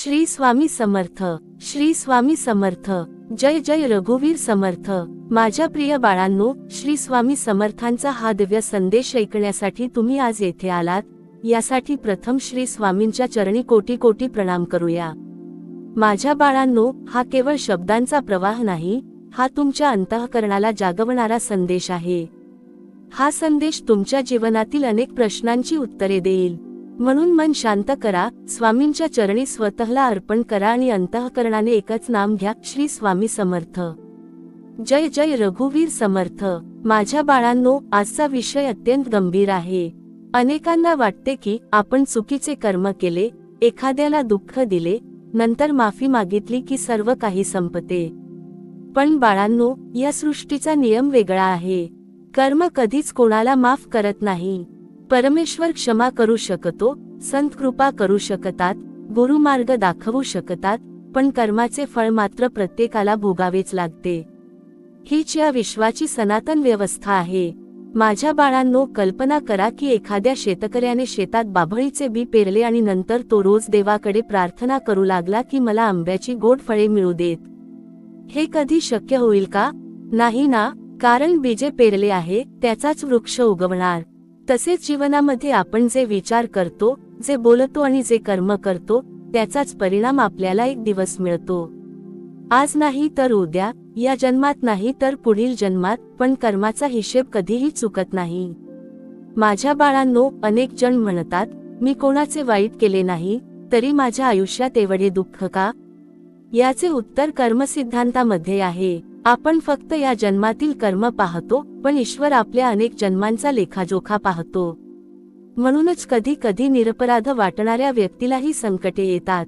श्री स्वामी समर्थ, श्री स्वामी समर्थ, जय जय रघुवीर समर्थ। माझ्या प्रिय बाळांनो, श्री स्वामी समर्थांचा हा दिव्य संदेश ऐकण्यासाठी तुम्ही आज येथे आलात, यासाठी प्रथम श्री स्वामींच्या चरणी कोटी कोटी प्रणाम करूया। माझ्या बाळांनो, हा केवळ शब्दांचा प्रवाह नाही, हा तुमच्या अंतःकरणाला जागवणारा संदेश आहे। हा संदेश तुमच्या जीवनातील अनेक प्रश्नांची उत्तरे देईल। म्हणून मन शांत करा, स्वामींच्या चरणी स्वतःला अर्पण करा आणि अंतःकरणाने एकच नाम घ्या, श्री स्वामी समर्थ। जय जय रघुवीर समर्थ। माझ्या बाळांनो, आजचा विषय अत्यंत गंभीर आहे। अनेकांना वाटते की आपण चुकीचे कर्म केले, एखाद्याला दुःख दिले, नंतर माफी मागितली की सर्व काही संपते। पण बाळांनो, या सृष्टीचा नियम वेगळा आहे। कर्म कधीच कोणाला माफ करत नाही। परमेश्वर क्षमा करू शकतो, संत कृपा करू शकतात, गुरुमार्ग दाखवू शकतात, पण कर्माचे फळ मात्र प्रत्येकाला भोगावेच लागते। हीच या विश्वाची सनातन व्यवस्था आहे। माझ्या बाळांनो, कल्पना करा की एखाद्या शेतकऱ्याने शेतात बाभळीचे बी पेरले आणि नंतर तो रोज देवाकडे प्रार्थना करू लागला की मला आंब्याची गोड फळे मिळू देत। हे कधी शक्य होईल का? नाही ना, कारण बीजे पेरले आहे त्याचाच वृक्ष उगवणार। तसेच जीवनामध्ये आपण जे विचार करतो, जे बोलतो आणि जे कर्म करतो, त्याचाच परिणाम आपल्याला एक दिवस मिळतो। आज नाही तर उद्या, या जन्मात नाही तर पुढील जन्मात, पण कर्माचा हिशेब कधीही चुकत नाही। माझ्या बाळांनो, अनेक जण म्हणतात, मी कोणाचे वाईट केले नाही, तरी माझ्या आयुष्यात एवढे दुःख का? याचे उत्तर कर्मसिद्धांतामध्ये आहे। आपण फक्त या जन्मातील कर्म पाहतो, पण ईश्वर आपल्या अनेक जन्मांचा लेखाजोखा पाहतो। म्हणूनच कधी कधी निरपराध वाटणाऱ्या व्यक्तीलाही संकटे येतात।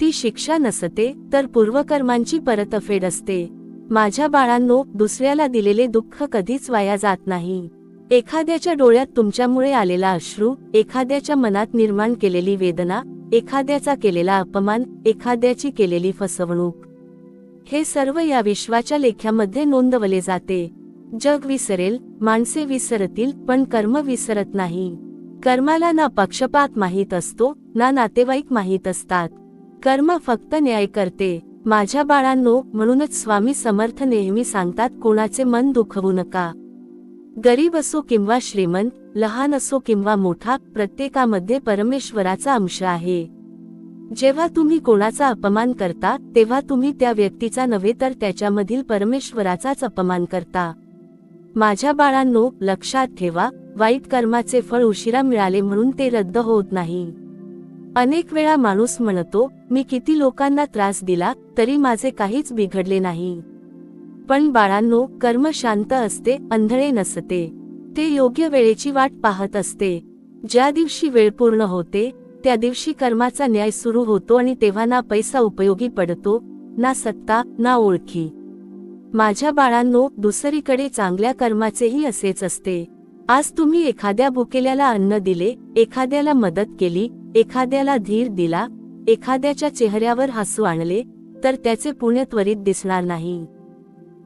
ती शिक्षा नसते, तर पूर्वकर्मांची परतफेड असते। माझ्या बाळांनो, दुसऱ्याला दिलेले दुःख कधीच वाया जात नाही। एखाद्याच्या डोळ्यात तुमच्यामुळे आलेला अश्रू, एखाद्याच्या मनात निर्माण केलेली वेदना, एखाद्याचा केलेला अपमान, एखाद्याची केलेली फसवणूक, हे सर्व या विश्वाच्या लेख्यामध्ये नोंदवले जाते। जग विसरेल, माणसे विसरतील, पण कर्म विसरत नाही। कर्माला ना पक्षपात माहीत असतो, ना नातेवाईक माहीत असतात। कर्म फक्त न्याय करते। माझ्या बाळांनो, म्हणूनच स्वामी समर्थ नेहमी सांगतात, कोणाचे मन दुखवू नका। गरीब असो किंवा श्रीमंत, लहान असो किंवा मोठा, प्रत्येकामध्ये परमेश्वराचा अंश आहे। जेव्हा तुम्ही कोणाचा अपमान करता, तेव्हा तुम्ही त्या व्यक्तीचा नव्हे तर त्याच्यामधील परमेश्वराचाच अपमान करता। माझ्या बाळांनो, लक्षात ठेवा, वाईट कर्माचे फळ उशिरा मिळाले म्हणून ते रद्द होत नाही। अनेक वेळा माणूस म्हणतो, मी किती लोकांना त्रास दिला, तरी माझे काहीच बिघडले नाही। पण बाळांनो, कर्म शांत असते, अंधळे नसते। ते योग्य वेळेची वाट पाहत असते। ज्या दिवशी वेळ पूर्ण होते, त्या दिवशी कर्माचा न्याय सुरू होतो आणि तेव्हा ना पैसा उपयोगी पडतो, ना सत्ता, ना ओळखी। माझ्या बाळांनो, दुसरीकडे चांगल्या कर्माचेही असेच असते। आज तुम्ही एखाद्या भुकेल्याला अन्न दिले, एखाद्याला मदत केली, एखाद्याला धीर दिला, एखाद्याच्या चेहऱ्यावर हसू आणले, तर त्याचे पुण्य त्वरित दिसणार नाही।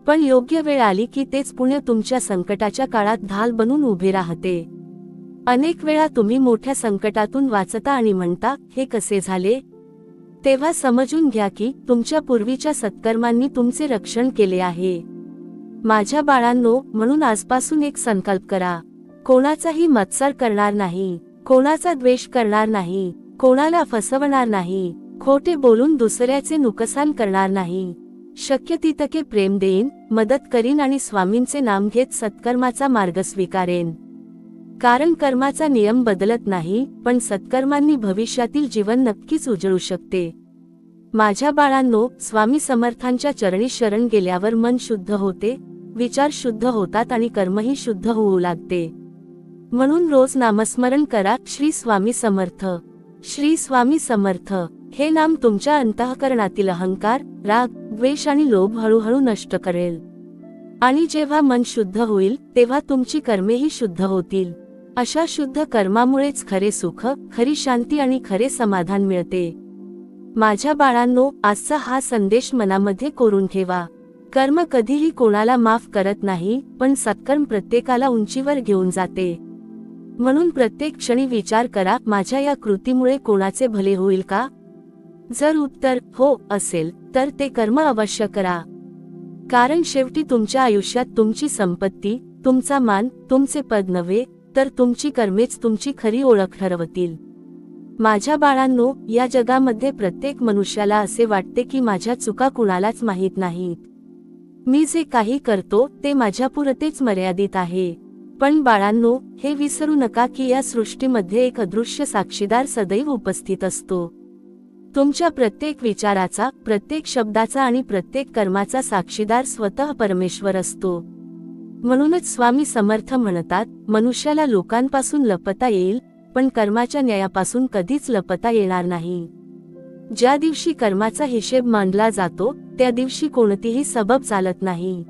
पण योग्य वेळ आली की तेच पुण्य तुमच्या संकटाच्या काळात ढाल बनून उभे राहते। अनेक वेळा तुम्ही मोठ्या संकटातून वाचता आणि म्हणता, हे कसे झाले? तेव्हा समजून घ्या की तुमच्या पूर्वीच्या सत्कर्मांनी तुमचे रक्षण केले आहे। माझ्या बाळांनो, म्हणून आजपासून एक संकल्प करा, कोणाचाही मत्सर करणार नाही, कोणाचा द्वेष करणार नाही, कोणाला फसवणार नाही, खोटे बोलून दुसऱ्याचे नुकसान करणार नाही। शक्य तितके प्रेम देईन, मदत करीन आणि स्वामींचे नाम घेत सत्कर्माचा मार्ग स्वीकारेन। कारण कर्माचा नियम बदलत नाही, पण सत्कर्मांनी भविष्यातील जीवन नक्कीच उजळू शकते। माझ्या बाळांनो, स्वामी समर्थांच्या चरणी शरण गेल्यावर मन शुद्ध होते, विचार शुद्ध होतात आणि कर्मही शुद्ध होऊ लागते। म्हणून रोज नामस्मरण करा, श्री स्वामी समर्थ, श्री स्वामी समर्थ। हे नाम तुमच्या अंतःकरणातील अहंकार, राग, द्वेष आणि लोभ हळूहळू नष्ट करेल। आणि जेव्हा मन शुद्ध होईल, तेव्हा तुमची कर्मेही शुद्ध होतील। अशा शुद्ध कर्मामुळेच खरे सुख, खरी शांती आणि खरे समाधान मिळते। माझ्या बाळांनो, आजचा हा संदेश मनामध्ये कोरून ठेवा। कर्म कधीही कोणाला माफ करत नाही, पण सत्कर्म प्रत्येकाला उंचीवर घेऊन जाते। म्हणून प्रत्येक क्षणी विचार करा, माझ्या या कृतीमुळे कोणाचे भले होईल का? जर उत्तर हो असेल तर ते कर्म अवश्य करा, कारण शेवटी तुमच्या आयुष्यात तुमची संपत्ती, तुमचा मान, तुमचे पद नव्हे तर तुमची कर्मेच तुमची खरी ओळख ठरवतील. माझ्या बाळांनो, या जगामध्ये प्रत्येक मनुष्याला असे वाटते की माझ्या चुका कुणालाच माहीत नाहीत. मी जे काही करतो ते माझ्यापुरतेच मर्यादित आहे. पण बाळांनो, हे विसरू नका की या सृष्टीमध्ये एक अदृश्य साक्षीदार सदैव उपस्थित असतो. तुमच्या प्रत्येक विचाराचा, प्रत्येक शब्दाचा आणि प्रत्येक कर्माचा साक्षीदार स्वतः परमेश्वर असतो. म्हणूनच स्वामी समर्थ म्हणतात, मनुष्याला लोकांपासून लपता येईल पण कर्माच्या न्यायापासून कधीच लपता येणार नाही. ज्या दिवशी कर्माचा हिशेब मांडला जातो त्या दिवशी कोणतीही सबब चालत नाही.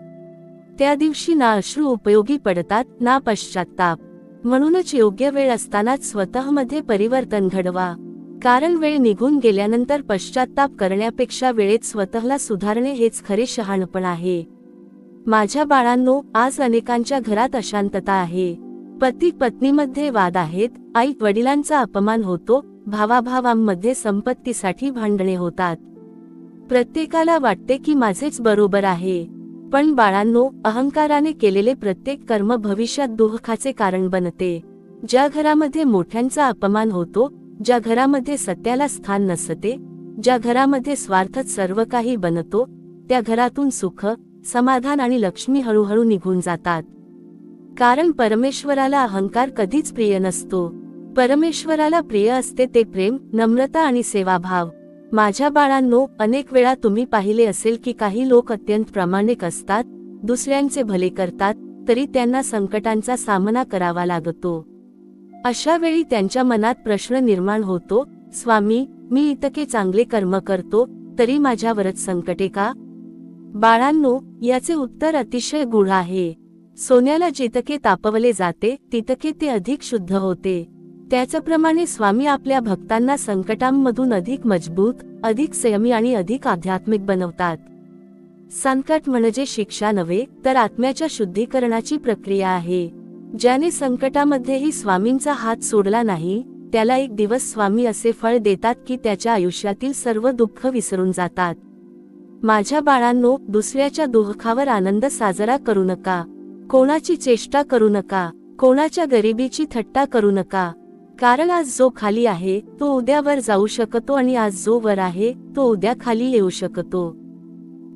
त्या दिवशी ना अश्रू उपयोगी पडतात ना पश्चात्ताप. म्हणूनच योग्य वेळ असतानाच स्वतःमध्ये परिवर्तन घडवा, कारण वेळ निघून गेल्यानंतर पश्चात्ताप करण्यापेक्षा वेळेत स्वतःला सुधारणे हेच खरे शहाणपण आहे. माझ्या बाळांनो, आज अनेकांच्या घरात अशांतता आहे. पती पत्नीमध्ये वाद आहेत, आई वडिलांचा अपमान होतो, भावाभावांमध्ये संपत्तीसाठी भांडणे होतात. प्रत्येकाला वाटते की माझेच बरोबर आहे. पण बाळांनो, अहंकाराने केलेले प्रत्येक कर्म भविष्यात दुःखाचे कारण बनते. ज्या घरामध्ये मोठ्यांचा अपमान होतो, ज्या घरामध्ये सत्याला स्थान नसते, ज्या घरामध्ये स्वार्थच सर्व काही बनतो, त्या घरातून सुख, समाधान आणि लक्ष्मी हळूहळू निघून जातात. कारण परमेश्वराला अहंकार कधीच प्रिय नसतो. परमेश्वराला प्रिय असते ते प्रेम, नम्रता आणि सेवाभाव. माझ्या बाळांनो, अनेक वेळा तुम्ही पाहिले असेल की काही लोक अत्यंत प्रामाणिक असतात, दुसऱ्यांचे भले करतात, तरी त्यांना संकटांचा सामना करावा लागतो. अशा वेळी त्यांच्या मनात प्रश्न निर्माण होतो, स्वामी, मी इतके चांगले कर्म करतो तरी माझ्यावरच संकटे का? बाळांनो, याचे उत्तर अतिशय गूढ आहे. सोन्याला जितके तापवले जाते तितके ते अधिक शुद्ध होते. त्याचप्रमाणे स्वामी आपल्या भक्तांना संकटांमधून अधिक मजबूत, अधिक संयमी आणि अधिक आध्यात्मिक बनवतात. संकट म्हणजे शिक्षा नव्हे तर आत्म्याच्या शुद्धीकरणाची प्रक्रिया आहे. ज्याने संकटामध्येही स्वामींचा हात सोडला नाही त्याला एक दिवस स्वामी असे फळ देतात की त्याच्या आयुष्यातील सर्व दुःख विसरून जातात. माझ्या बाळांनो, दुसऱ्याच्या दुःखावर आनंद साजरा करू नका, कोणाची चेष्टा करू नका, कोणाच्या गरिबीची थट्टा करू नका. कारण आज जो खाली आहे तो उद्या वर जाऊ शकतो आणि आज जो वर आहे तो उद्या खाली येऊ शकतो.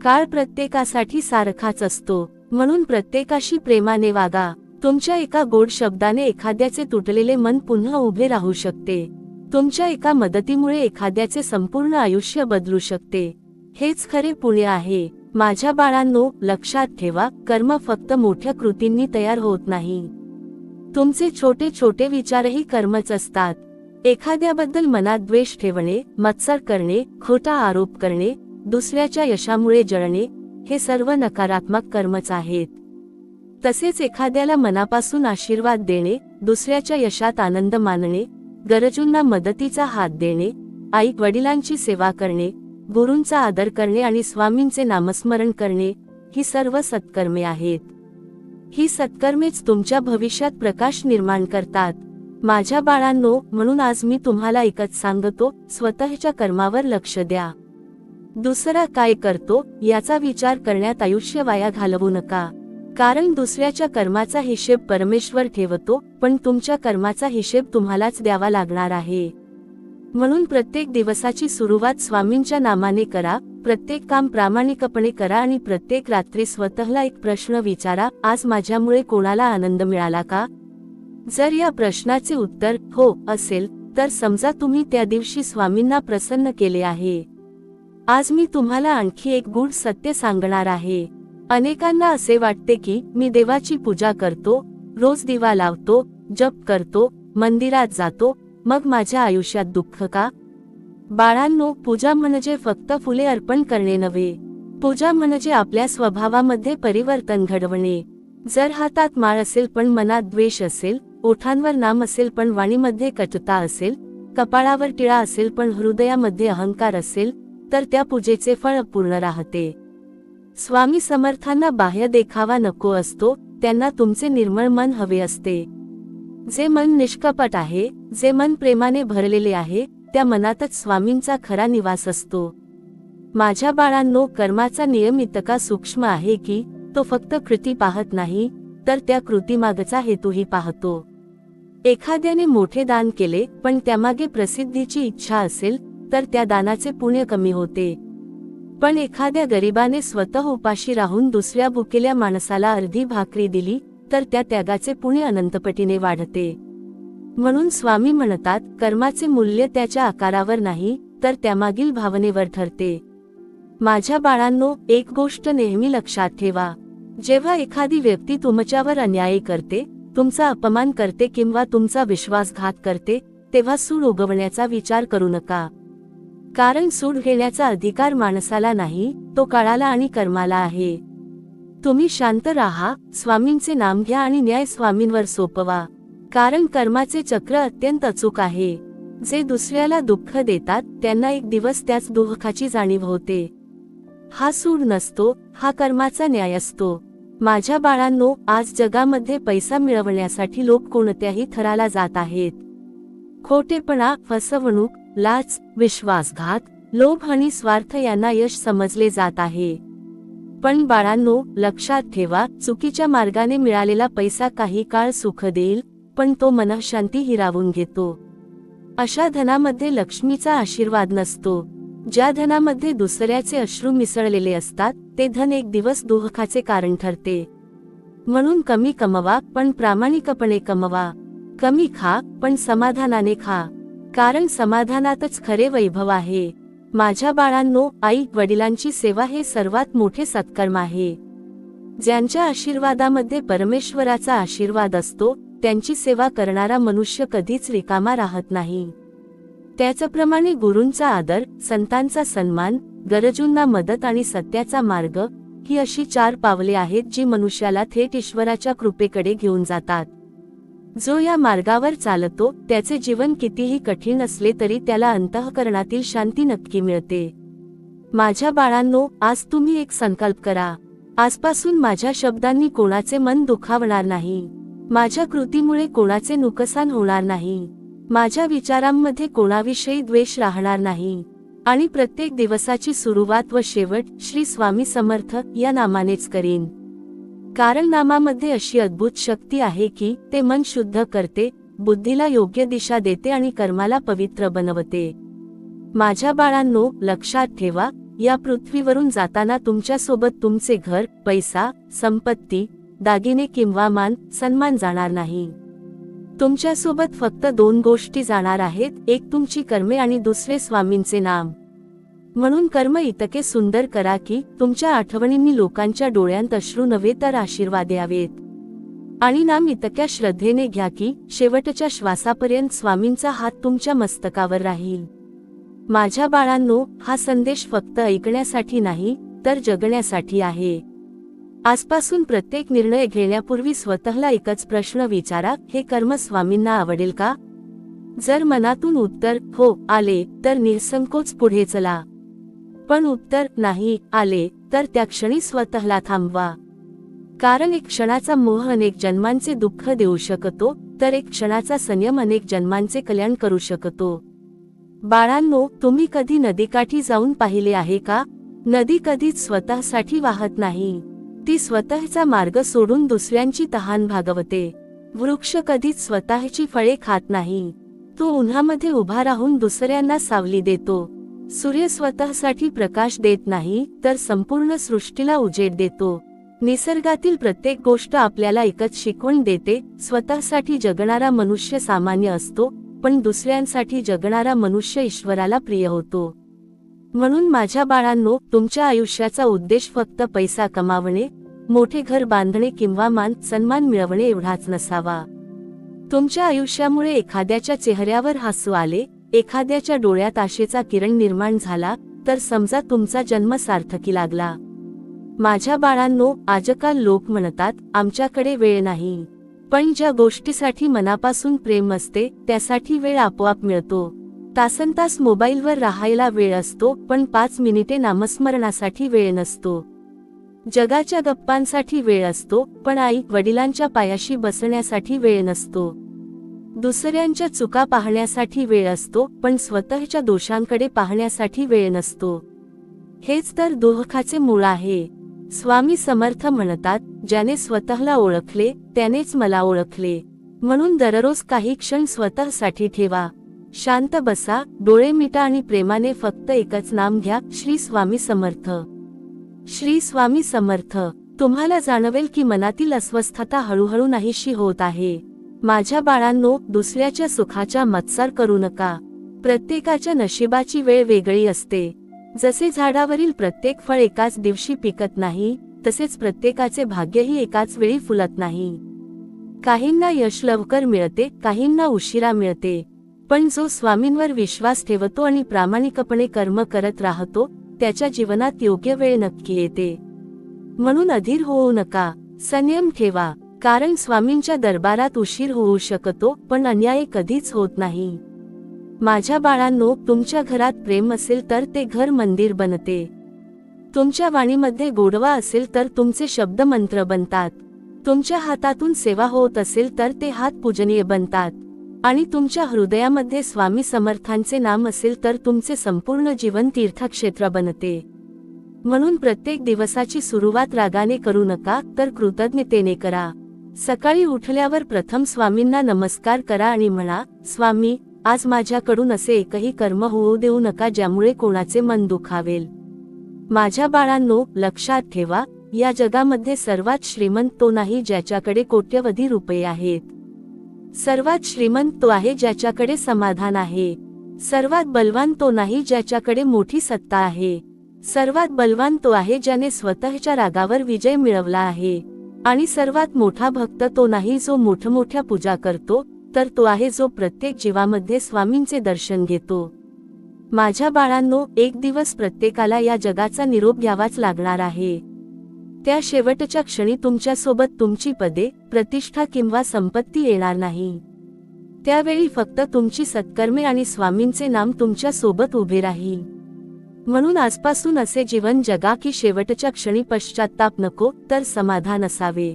काळ प्रत्येकासाठी सारखाच असतो, म्हणून प्रत्येकाशी प्रेमाने वागा. तुमच्या एका गोड शब्दाने एखाद्याचे तुटलेले मन पुन्हा उभे राहू शकते. तुमच्या एका मदतीमुळे एखाद्याचे संपूर्ण आयुष्य बदलू शकते. हेच खरे पुण्य आहे. माझ्या बाळांनो, लक्षात ठेवा, कर्म फक्त मोठ्या कृतींनी तयार होत नाही. तुमचे छोटे छोटे विचारही कर्मच असतात. एखाद्याबद्दल मनात द्वेष ठेवणे, मत्सर करणे, खोटा आरोप करणे, दुसऱ्याच्या यशामुळे जळणे, हे सर्व नकारात्मक कर्मच आहेत. तसेच एखाद्याला मनापासून आशीर्वाद देणे, दुसऱ्याच्या यशात आनंद मानणे, गरजूंना मदतीचा हात देणे, आई वडिलांची सेवा करणे, गुरूंचा आदर करणे आणि स्वामींचे नामस्मरण करणे, ही सर्व सत्कर्मे आहेत. ही सत्कर्मेच तुमच्या भविष्यात प्रकाश निर्माण करतात. माझ्या बाळांनो, म्हणून आज मी तुम्हाला एकच सांगतो, स्वतःच्या कर्मावर लक्ष द्या. दुसरा काय करतो याचा विचार करण्यात आयुष्य वाया घालवू नका. कारण दुसऱ्याच्या कर्माचा हिशेब परमेश्वर ठेवतो, पण तुमच्या कर्माचा हिशेब तुम्हालाच द्यावा लागणार आहे. म्हणून प्रत्येक दिवसाची सुरुवात स्वामींच्या नामाने करा, प्रत्येक काम प्रामाणिकपणे करा आणि प्रत्येक रात्री स्वतःला एक प्रश्न विचारा, आज माझ्यामुळे कोणाला आनंद मिळाला का? जर या प्रश्नाचे उत्तर हो असेल तर समजा तुम्ही त्या दिवशी स्वामींना प्रसन्न केले आहे. आज मी तुम्हाला आणखी एक गूढ सत्य सांगणार आहे. अनेकांना असे वाटते की मी देवाची पूजा करतो, रोज दिवा लावतो, जप करतो, मंदिरात जातो, मग माझ्या आयुष्यात दुःख का? बाळांनो, पूजा म्हणजे फक्त फुले अर्पण करणे नव्हे. पूजा म्हणजे आपल्या स्वभावामध्ये परिवर्तन घडवणे. जर हातात माळ असेल पण मनात द्वेष असेल, ओठांवर नाम असेल पण वाणीमध्ये कटुता असेल, कपाळावर टिळा असेल पण हृदयामध्ये अहंकार असेल, तर त्या पूजेचे फळ अपूर्ण राहते. स्वामी समर्थांना बाह्य देखावा नको असतो, त्यांना तुमचे निर्मळ मन हवे असते. जे मन निष्कपट आहे, जे मन प्रेमाने भरलेले आहे, त्या मनातच स्वामींचा खरा निवास असतो. माझ्या बाळांनो, कर्माचा नियम इतका सूक्ष्म आहे की तो फक्त कृती पाहत नाही, तर त्या कृतीमागचा हेतूही पाहतो. एखाद्याने मोठे दान केले पण त्यामागे प्रसिद्धीची इच्छा असेल तर त्या दानाचे पुण्य कमी होते. पण एखाद्या गरिबाने स्वतः उपाशी राहून दुसऱ्या भुकेल्या माणसाला अर्धी भाकरी दिली तर त्या त्यागाचे पुण्य अनंतपटीने वाढते. म्हणून स्वामी म्हणतात, कर्माचे मूल्य त्याच्या आकारावर नाही तर त्यामागील भावनेवर ठरते. माझ्या बाळांनो, एक गोष्ट नेहमी लक्षात ठेवा. जेव्हा एखादी व्यक्ती तुमच्यावर अन्याय करते, तुमचा अपमान करते किंवा तुमचा विश्वासघात करते, तेव्हा सूड उगवण्याचा विचार करू नका. कारण सूड घेण्याचा अधिकार माणसाला नाही, तो काळाला आणि कर्माला आहे. तुम्ही शांत राहा, स्वामींचे नाम घ्या आणि न्याय स्वामींवर सोपवा. कारण कर्माचे चक्र अत्यंत अचूक आहे. जे दुसऱ्याला दुःख देतात त्यांना एक दिवस त्याच दुःखाची जाणीव होते. हा सूड नसतो, हा कर्माचा न्याय असतो. माझ्या बाळांनो, आज जगामध्ये पैसा मिळवण्यासाठी लोक कोणत्याही थराला जात आहेत. खोटेपणा, फसवणूक, लाच, विश्वासघात, लोभ आणि स्वार्थ यांना यश समजले जात आहे. पण बाळांनो, लक्षात ठेवा, चुकीच्या मार्गाने मिळालेला पैसा काही काळ सुख देईल, पण तो मनःशांती हिरावून घेतो. अशा धनामध्ये लक्ष्मीचा आशीर्वाद नसतो. ज्या धनामध्ये दुसऱ्याचे अश्रू मिसळलेले असतात ते धन एक दिवस दुःखाचे कारण ठरते. म्हणून कमी कमवा पण प्रामाणिकपणे कमवा. कमी खा पण समाधानाने खा, कारण समाधानातच खरे वैभव आहे. माझ्या बाळांनो, आई वडिलांची सेवा हे सर्वात मोठे सत्कर्म आहे. ज्यांच्या आशीर्वादामध्ये परमेश्वराचा आशीर्वाद असतो त्यांची सेवा करणारा मनुष्य कधीच रिकामा राहत नाही. त्याचप्रमाणे गुरूंचा आदर, संतांचा सन्मान, गरजूंना मदत आणि सत्याचा मार्ग ही अशी 4 पावले आहेत जी मनुष्याला थेट ईश्वराच्या कृपेकडे घेऊन जातात. जो या मार्गावर चालतो त्याचे जीवन कितीही कठीण असले तरी त्याला अंतःकरणातील शांती नक्की मिळते. माझ्या बाळांनो, आज तुम्ही एक संकल्प करा. आजपासून माझ्या शब्दांनी कोणाचे मन दुखावणार नाही. माझ्या कृतीमुळे कोणाचे नुकसान होणार नाही. माझ्या विचारांमध्ये कोणाविषयी द्वेष राहणार नाही. आणि प्रत्येक दिवसाची सुरुवात व शेवट श्री स्वामी समर्थ या नामानेच करीन. कारण नामामध्ये अशी अद्भुत शक्ती आहे की ते मन शुद्ध करते, बुद्धीला योग्य दिशा देते आणि कर्माला पवित्र बनवते. माझ्या बाळांनो, लक्षात ठेवा, या पृथ्वीवरून जाताना तुमच्यासोबत तुमचे घर, पैसा, संपत्ती, दागिने किंवा मान सन्मान जाणार नाही. तुमच्यासोबत फक्त 2 गोष्टी जाणार आहेत, एक तुमची कर्मे आणि दुसरे स्वामींचे नाम. म्हणून कर्म इतके सुंदर करा की तुमच्या आठवणींनी लोकांच्या डोळ्यांत अश्रू नव्हे तर आशीर्वाद यावेत. आणि नाम इतक्या श्रद्धेने घ्या की शेवटच्या श्वासापर्यंत स्वामींचा हात तुमच्या मस्तकावर राहील. माझ्या बाळांनो, हा संदेश फक्त ऐकण्यासाठी नाही तर जगण्यासाठी आहे. आजपासून प्रत्येक निर्णय घेण्यापूर्वी स्वतःला एकच प्रश्न विचारा, हे कर्म स्वामींना आवडेल का? जर मनातून उत्तर हो आले तर निसंकोच पुढे चला. पण उत्तर नाही आले तर त्या क्षणी स्वतःला थांबवा. कारण एक क्षणाचा मोह अनेक जन्मांचे दुःख देऊ शकतो, तर एक क्षणाचा संयम अनेक जन्मांचे कल्याण करू शकतो. बाळांनो, तुम्ही कधी नदीकाठी जाऊन पाहिले आहे का? नदी कधीच स्वतःसाठी वाहत नाही. ती स्वतःचा मार्ग सोडून दुसऱ्यांची तहान भागवते. वृक्ष कधीच स्वतःची फळे खात नाही. तो उन्हामध्ये उभा राहून दुसऱ्यांना सावली देतो. सूर्य स्वतःसाठी प्रकाश देत नाही तर संपूर्ण सृष्टीला उजेड देतो. निसर्गातील प्रत्येक गोष्ट आपल्याला एकच शिकवण देते, स्वतःसाठी जगणारा मनुष्य सामान्य असतो, पण दुसऱ्यांसाठी जगणारा मनुष्य ईश्वराला प्रिय होतो. म्हणून माझ्या बाळांनो, तुमच्या आयुष्याचा उद्देश फक्त पैसा कमावणे, मोठे घर बांधणे किंवा मान सन्मान मिळवणे एवढाच नसावा. तुमच्या आयुष्यामुळे एखाद्याच्या चेहऱ्यावर हसू आले, एखाद्याच्या डोळ्यात आशेचा किरण निर्माण झाला तर समजा तुमचा जन्म सार्थकी लागला. माझ्या बाळांनो, आजकाल लोक म्हणतात आमच्याकडे वेळ नाही. पण ज्या गोष्टीसाठी मनापासून प्रेम असते त्यासाठी वेळ आपोआप मिळतो. तासनतास मोबाईलवर राहायला वेळ असतो, पण 5 मिनिटे नामस्मरणासाठी वेळ नसतो. जगाच्या गप्पांसाठी वेळ असतो, पण आई वडिलांच्या पायाशी बसण्यासाठी वेळ नसतो. दुसऱ्यांच्या चुका पाहण्यासाठी वेळ असतो, पण स्वतःच्या दोषांकडे पाहण्यासाठी वेळ नसतो. हेच तर दुःखाचे मूळ आहे. स्वामी समर्थ म्हणतात, ज्याने स्वतःला ओळखले त्यानेच मला ओळखले. म्हणून दररोज काही क्षण स्वतःसाठी ठेवा. शांत बसा, डोळे मिटा आणि प्रेमाने फक्त एकच नाम घ्या, श्री स्वामी समर्थ. श्री स्वामी समर्थ. तुम्हाला जाणवेल की मनातील अस्वस्थता हळूहळू नाहीशी होत आहे. माझ्या बाळांनो, दुसऱ्याच्या सुखाचा मत्सर करू नका. प्रत्येकाच्या नशिबाची वेळ वेगळी असते. जसे झाडावरील प्रत्येक फळ एकाच दिवशी पिकत नाही, तसेच प्रत्येकाचे भाग्यही एकाच वेळी फुलत नाही. काहींना यश लवकर मिळते, काहींना उशिरा मिळते, पण जो स्वामींवर विश्वास ठेवतो आणि प्रामाणिकपणे कर्म करत राहतो, त्याच्या जीवनात योग्य वेळ नक्की येते. म्हणून अधीर होऊ नका, संयम ठेवा, कारण स्वामींच्या दरबारात उशीर होऊ शकतो, पण अन्याय कधीच होत नाही. माझ्या बाळांनो, तुमच्या घरात प्रेम असेल तर ते घर मंदिर बनते. तुमच्या वाणीमध्ये गोडवा असेल तर तुमचे शब्द मंत्र बनतात. तुमच्या हातातून सेवा होत असेल तर ते हात पूजनीय बनतात. आणि तुमच्या हृदयामध्ये स्वामी समर्थांचे नाम असेल तर तुमचे संपूर्ण जीवन तीर्थक्षेत्र बनते. म्हणून प्रत्येक दिवसाची सुरुवात रागाने करू नका, तर कृतज्ञतेने करा. सकाळी उठल्यावर प्रथम स्वामींना नमस्कार करा आणि म्हणा, स्वामी, आज माझ्याकडून असे एकही कर्म होऊ देऊ नका ज्यामुळे कोणाचे मन दुखावेल. माझ्या बाळांनो, लक्षात ठेवा, या जगामध्ये सर्वात श्रीमंत तो नाही ज्याच्याकडे कोट्यवधी रुपये आहेत. सर्वात श्रीमंत तो आहे ज्याच्याकडे समाधान आहे. सर्वात बलवान तो नाही ज्याच्याकडे मोठी सत्ता आहे. सर्वात बलवान तो आहे ज्याने स्वतःच्या रागावर विजय मिळवला आहे. आणि सर्वात मोठा भक्त तो नाही जो मोठमोठ्या पूजा करतो, तर तो आहे जो प्रत्येक जीवामध्ये स्वामींचे दर्शन घेतो. माझ्या बाळांनो, एक दिवस प्रत्येकाला या जगाचा निरोप घ्यावाच लागणार आहे. त्या शेवटच्या क्षणी तुमच्यासोबत तुमची पदे, प्रतिष्ठा किंवा संपत्ती येणार नाही. त्यावेळी फक्त तुमची सत्कर्मे आणि स्वामींचे नाम तुमच्या सोबत उभे राहील. म्हणून आजपासून असे जीवन जगा की शेवटच्या क्षणी पश्चात्ताप नको, तर समाधान असावे.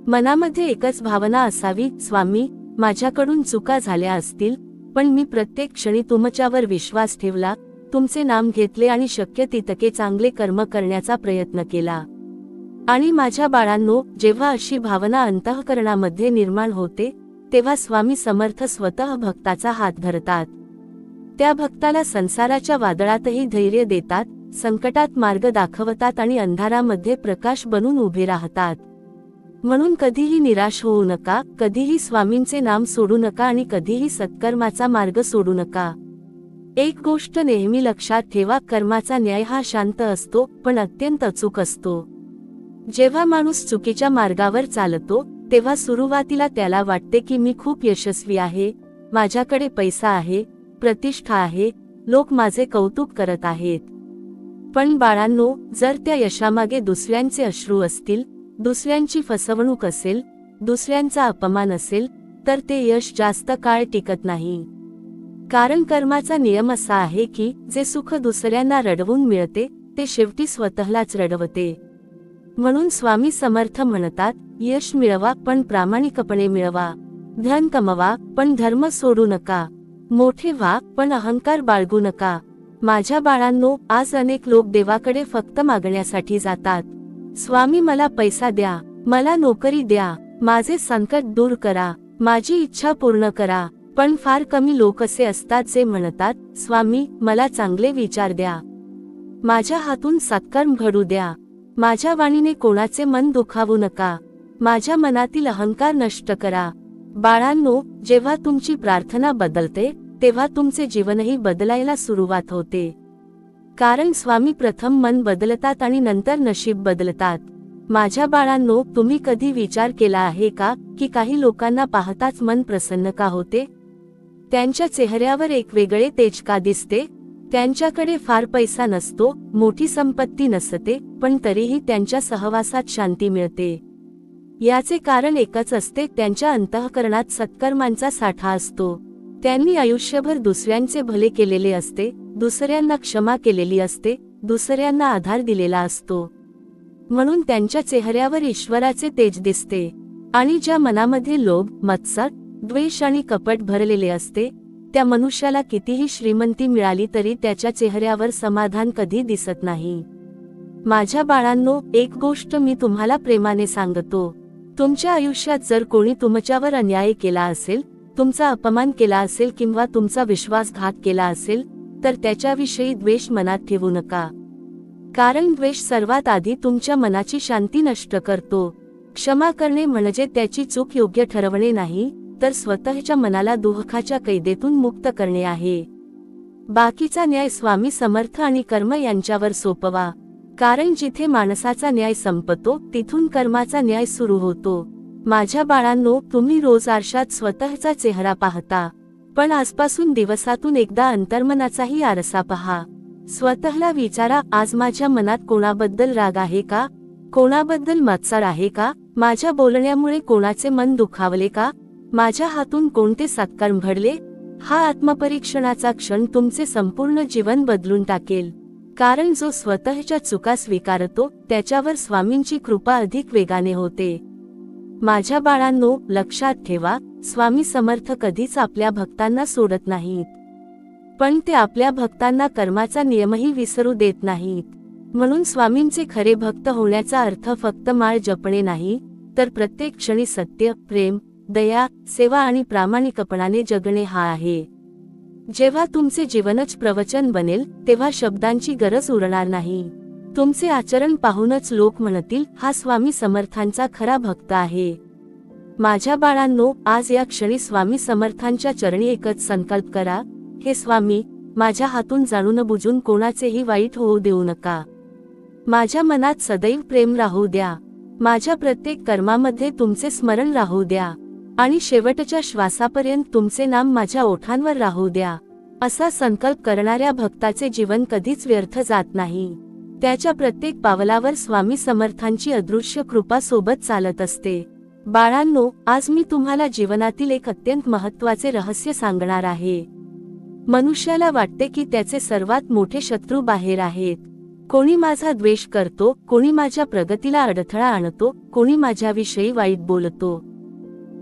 मनामध्ये एकच भावना असावी, स्वामी, माझ्याकडून चुका झाल्या असतील, पण मी प्रत्येक क्षणी तुमच्यावर विश्वास ठेवला, तुमचे नाम घेतले आणि शक्य तितके चांगले कर्म करण्याचा प्रयत्न केला. आणि माझ्या बाळांनो, जेव्हा अशी भावना अंतःकरणामध्ये निर्माण होते, तेव्हा स्वामी समर्थ स्वतः भक्ताचा हात धरतात. त्या भक्ताला संसाराच्या वादळातही धैर्य देतात, संकटात मार्ग दाखवतात आणि अंधारामध्ये प्रकाश बनून उभे राहतात. म्हणून कधीही निराश होऊ नका, कधीही स्वामींचे नाम सोडू नका आणि कधीही सत्कर्माचा मार्ग सोडू नका. एक गोष्ट नेहमी लक्षात ठेवा, कर्माचा न्याय हा शांत असतो, पण अत्यंत अचूक असतो. जेव्हा माणूस चुकीच्या मार्गावर चालतो, तेव्हा सुरुवातीला त्याला वाटते की मी खूप यशस्वी आहे, माझ्याकडे पैसा आहे, प्रतिष्ठा आहे, लोक माझे कौतुक करत आहेत. पण बाळांनो, जर त्या यशामागे दुसऱ्यांचे अश्रू असतील, दुसऱ्यांची फसवणूक असेल, दुसऱ्यांचा अपमान असेल, तर ते यश जास्त काळ टिकत नाही. कारण कर्माचा नियम असा आहे की जे सुख दुसऱ्यांना रडवून मिळते, ते शेवटी स्वतःलाच रडवते. म्हणून स्वामी समर्थ म्हणतात, यश मिळवा पण प्रामाणिकपणे मिळवा. धन कमवा पण धर्म सोडू नका. मोठे व्हा पण अहंकार बाळगू नका. माझ्या बाळांनो, आज अनेक लोक देवाकडे फक्त मागण्यासाठी जातात. स्वामी, मला पैसा द्या, मला नोकरी द्या, माझे संकट दूर करा, माझी इच्छा पूर्ण करा. पण फार कमी लोक असे असतात जे म्हणतात, स्वामी, मला चांगले विचार द्या, माझ्या हातून सत्कर्म घडू द्या, माझ्या वाणीने कोणाचे मन दुखावू नका, माझ्या मनातील अहंकार नष्ट करा. बाळांनो, जेव्हा तुमची प्रार्थना बदलते, तेव्हा तुमचे जीवनही बदलायला सुरुवात होते. कारण स्वामी प्रथम मन बदलतात आणि नंतर नशीब बदलतात. माझ्या बाळांनो, तुम्ही कधी विचार केला आहे का की काही लोकांना पाहताच मन प्रसन्न का होते? त्यांच्या चेहऱ्यावर एक वेगळे तेज का दिसते? त्यांच्याकडे फार पैसा नसतो, मोठी संपत्ती नसते, पण तरीही त्यांच्या सहवासात शांती मिळते. याचे कारण एकच असते, त्यांच्या अंतःकरणात सत्कर्मांचा साठा असतो. त्यांनी आयुष्यभर दुसऱ्यांचे भले केलेले असते, दुसऱ्यांना क्षमा केलेली असते, दुसऱ्यांना आधार दिलेला असतो. म्हणून त्यांच्या चेहऱ्यावर ईश्वराचे तेज दिसते. आणि ज्या मनामध्ये लोभ, मत्सर, द्वेष आणि कपट भरलेले असते, त्या मनुष्याला कितीही श्रीमंती मिळाली तरी त्याच्या चेहऱ्यावर समाधान कधी दिसत नाही. माझ्या बाळांनो, एक गोष्ट मी तुम्हाला प्रेमाने सांगतो. तुमच्या आयुष्यात जर कोणी तुमच्यावर अन्याय केला असेल, तुमचा अपमान केला असेल किंवा तुमचा विश्वासघात केला असेल, तर त्याच्याविषयी द्वेष मनात ठेवू नका. कारण द्वेष सर्वात आधी तुमच्या मनाची शांती नष्ट करतो. क्षमा करणे म्हणजे त्याची चूक योग्य ठरवणे नाही, तर स्वतःच्या मनाला दुःखाच्या कैदेतून मुक्त करणे आहे. बाकीचा न्याय स्वामी समर्थ आणि कर्म यांच्यावर सोपवा. कारण जिथे माणसाचा न्याय संपतो तिथून कर्माचा न्याय सुरू होतो. माझ्या बाळांनो, तुम्ही रोज आरशात स्वतःचा चेहरा पाहता, पण आजपासून दिवसातून एकदा अंतर्मनाचाही आरसा पहा. स्वतःला विचारा, आज माझ्या मनात कोणाबद्दल राग आहे का? कोणाबद्दल मत्सर आहे का? माझ्या बोलण्यामुळे कोणाचे मन दुखावले का? माझ्या हातून कोणते सत्कर्म घडले? हा आत्मपरीक्षणाचा क्षण तुमचे संपूर्ण जीवन बदलून टाकेल. कारण जो स्वतःच्या चुका स्वीकारतो त्याच्यावर स्वामींची कृपा अधिक वेगाने होते. माझ्या बाळांनो, लक्षात ठेवा, स्वामी समर्थ कधीच आपल्या भक्तांना सोडत नाहीत, पण ते आपल्या भक्तांना कर्माचा नियमही विसरू देत नाहीत. म्हणून स्वामींचे खरे भक्त होण्याचा अर्थ फक्त माळ जपणे नाही, तर प्रत्येक क्षणी सत्य, प्रेम, दया, सेवा आणि प्रामाणिकपणाने जगणे हा आहे. जेव्हा तुमचे जीवनच प्रवचन बनेल, तेव्हा शब्दांची गरज उरणार नाही. तुमचे आचरण पाहूनच लोक म्हणतील, हा स्वामी समर्थांचा खरा भक्त आहे. माझ्या बाळांनो, आज या क्षणी स्वामी समर्थांच्या चरणी एकच संकल्प करा, हे स्वामी, माझ्या हातून जाणून बुजून कोणाचेही वाईट होऊ देऊ नका. माझ्या मनात सदैव प्रेम राहू द्या. माझ्या प्रत्येक कर्मामध्ये तुमचे स्मरण राहू द्या आणि शेवटच्या श्वासापर्यंत तुमचे नाम माझ्या ओठांवर राहू द्या. असा संकल्प करणाऱ्या भक्ताचे जीवन कधीच व्यर्थ जात नाही. त्याच्या प्रत्येक पावलावर स्वामी समर्थांची अदृश्य कृपा सोबत चालत असते. बाळांनो, आज मी तुम्हाला जीवनातील एक अत्यंत महत्त्वाचे रहस्य सांगणार आहे. मनुष्याला वाटते की त्याचे सर्वात मोठे शत्रू बाहेर आहेत. कोणी माझा द्वेष करतो, कोणी माझ्या प्रगतीला अडथळा आणतो, कोणी माझ्याविषयी वाईट बोलतो.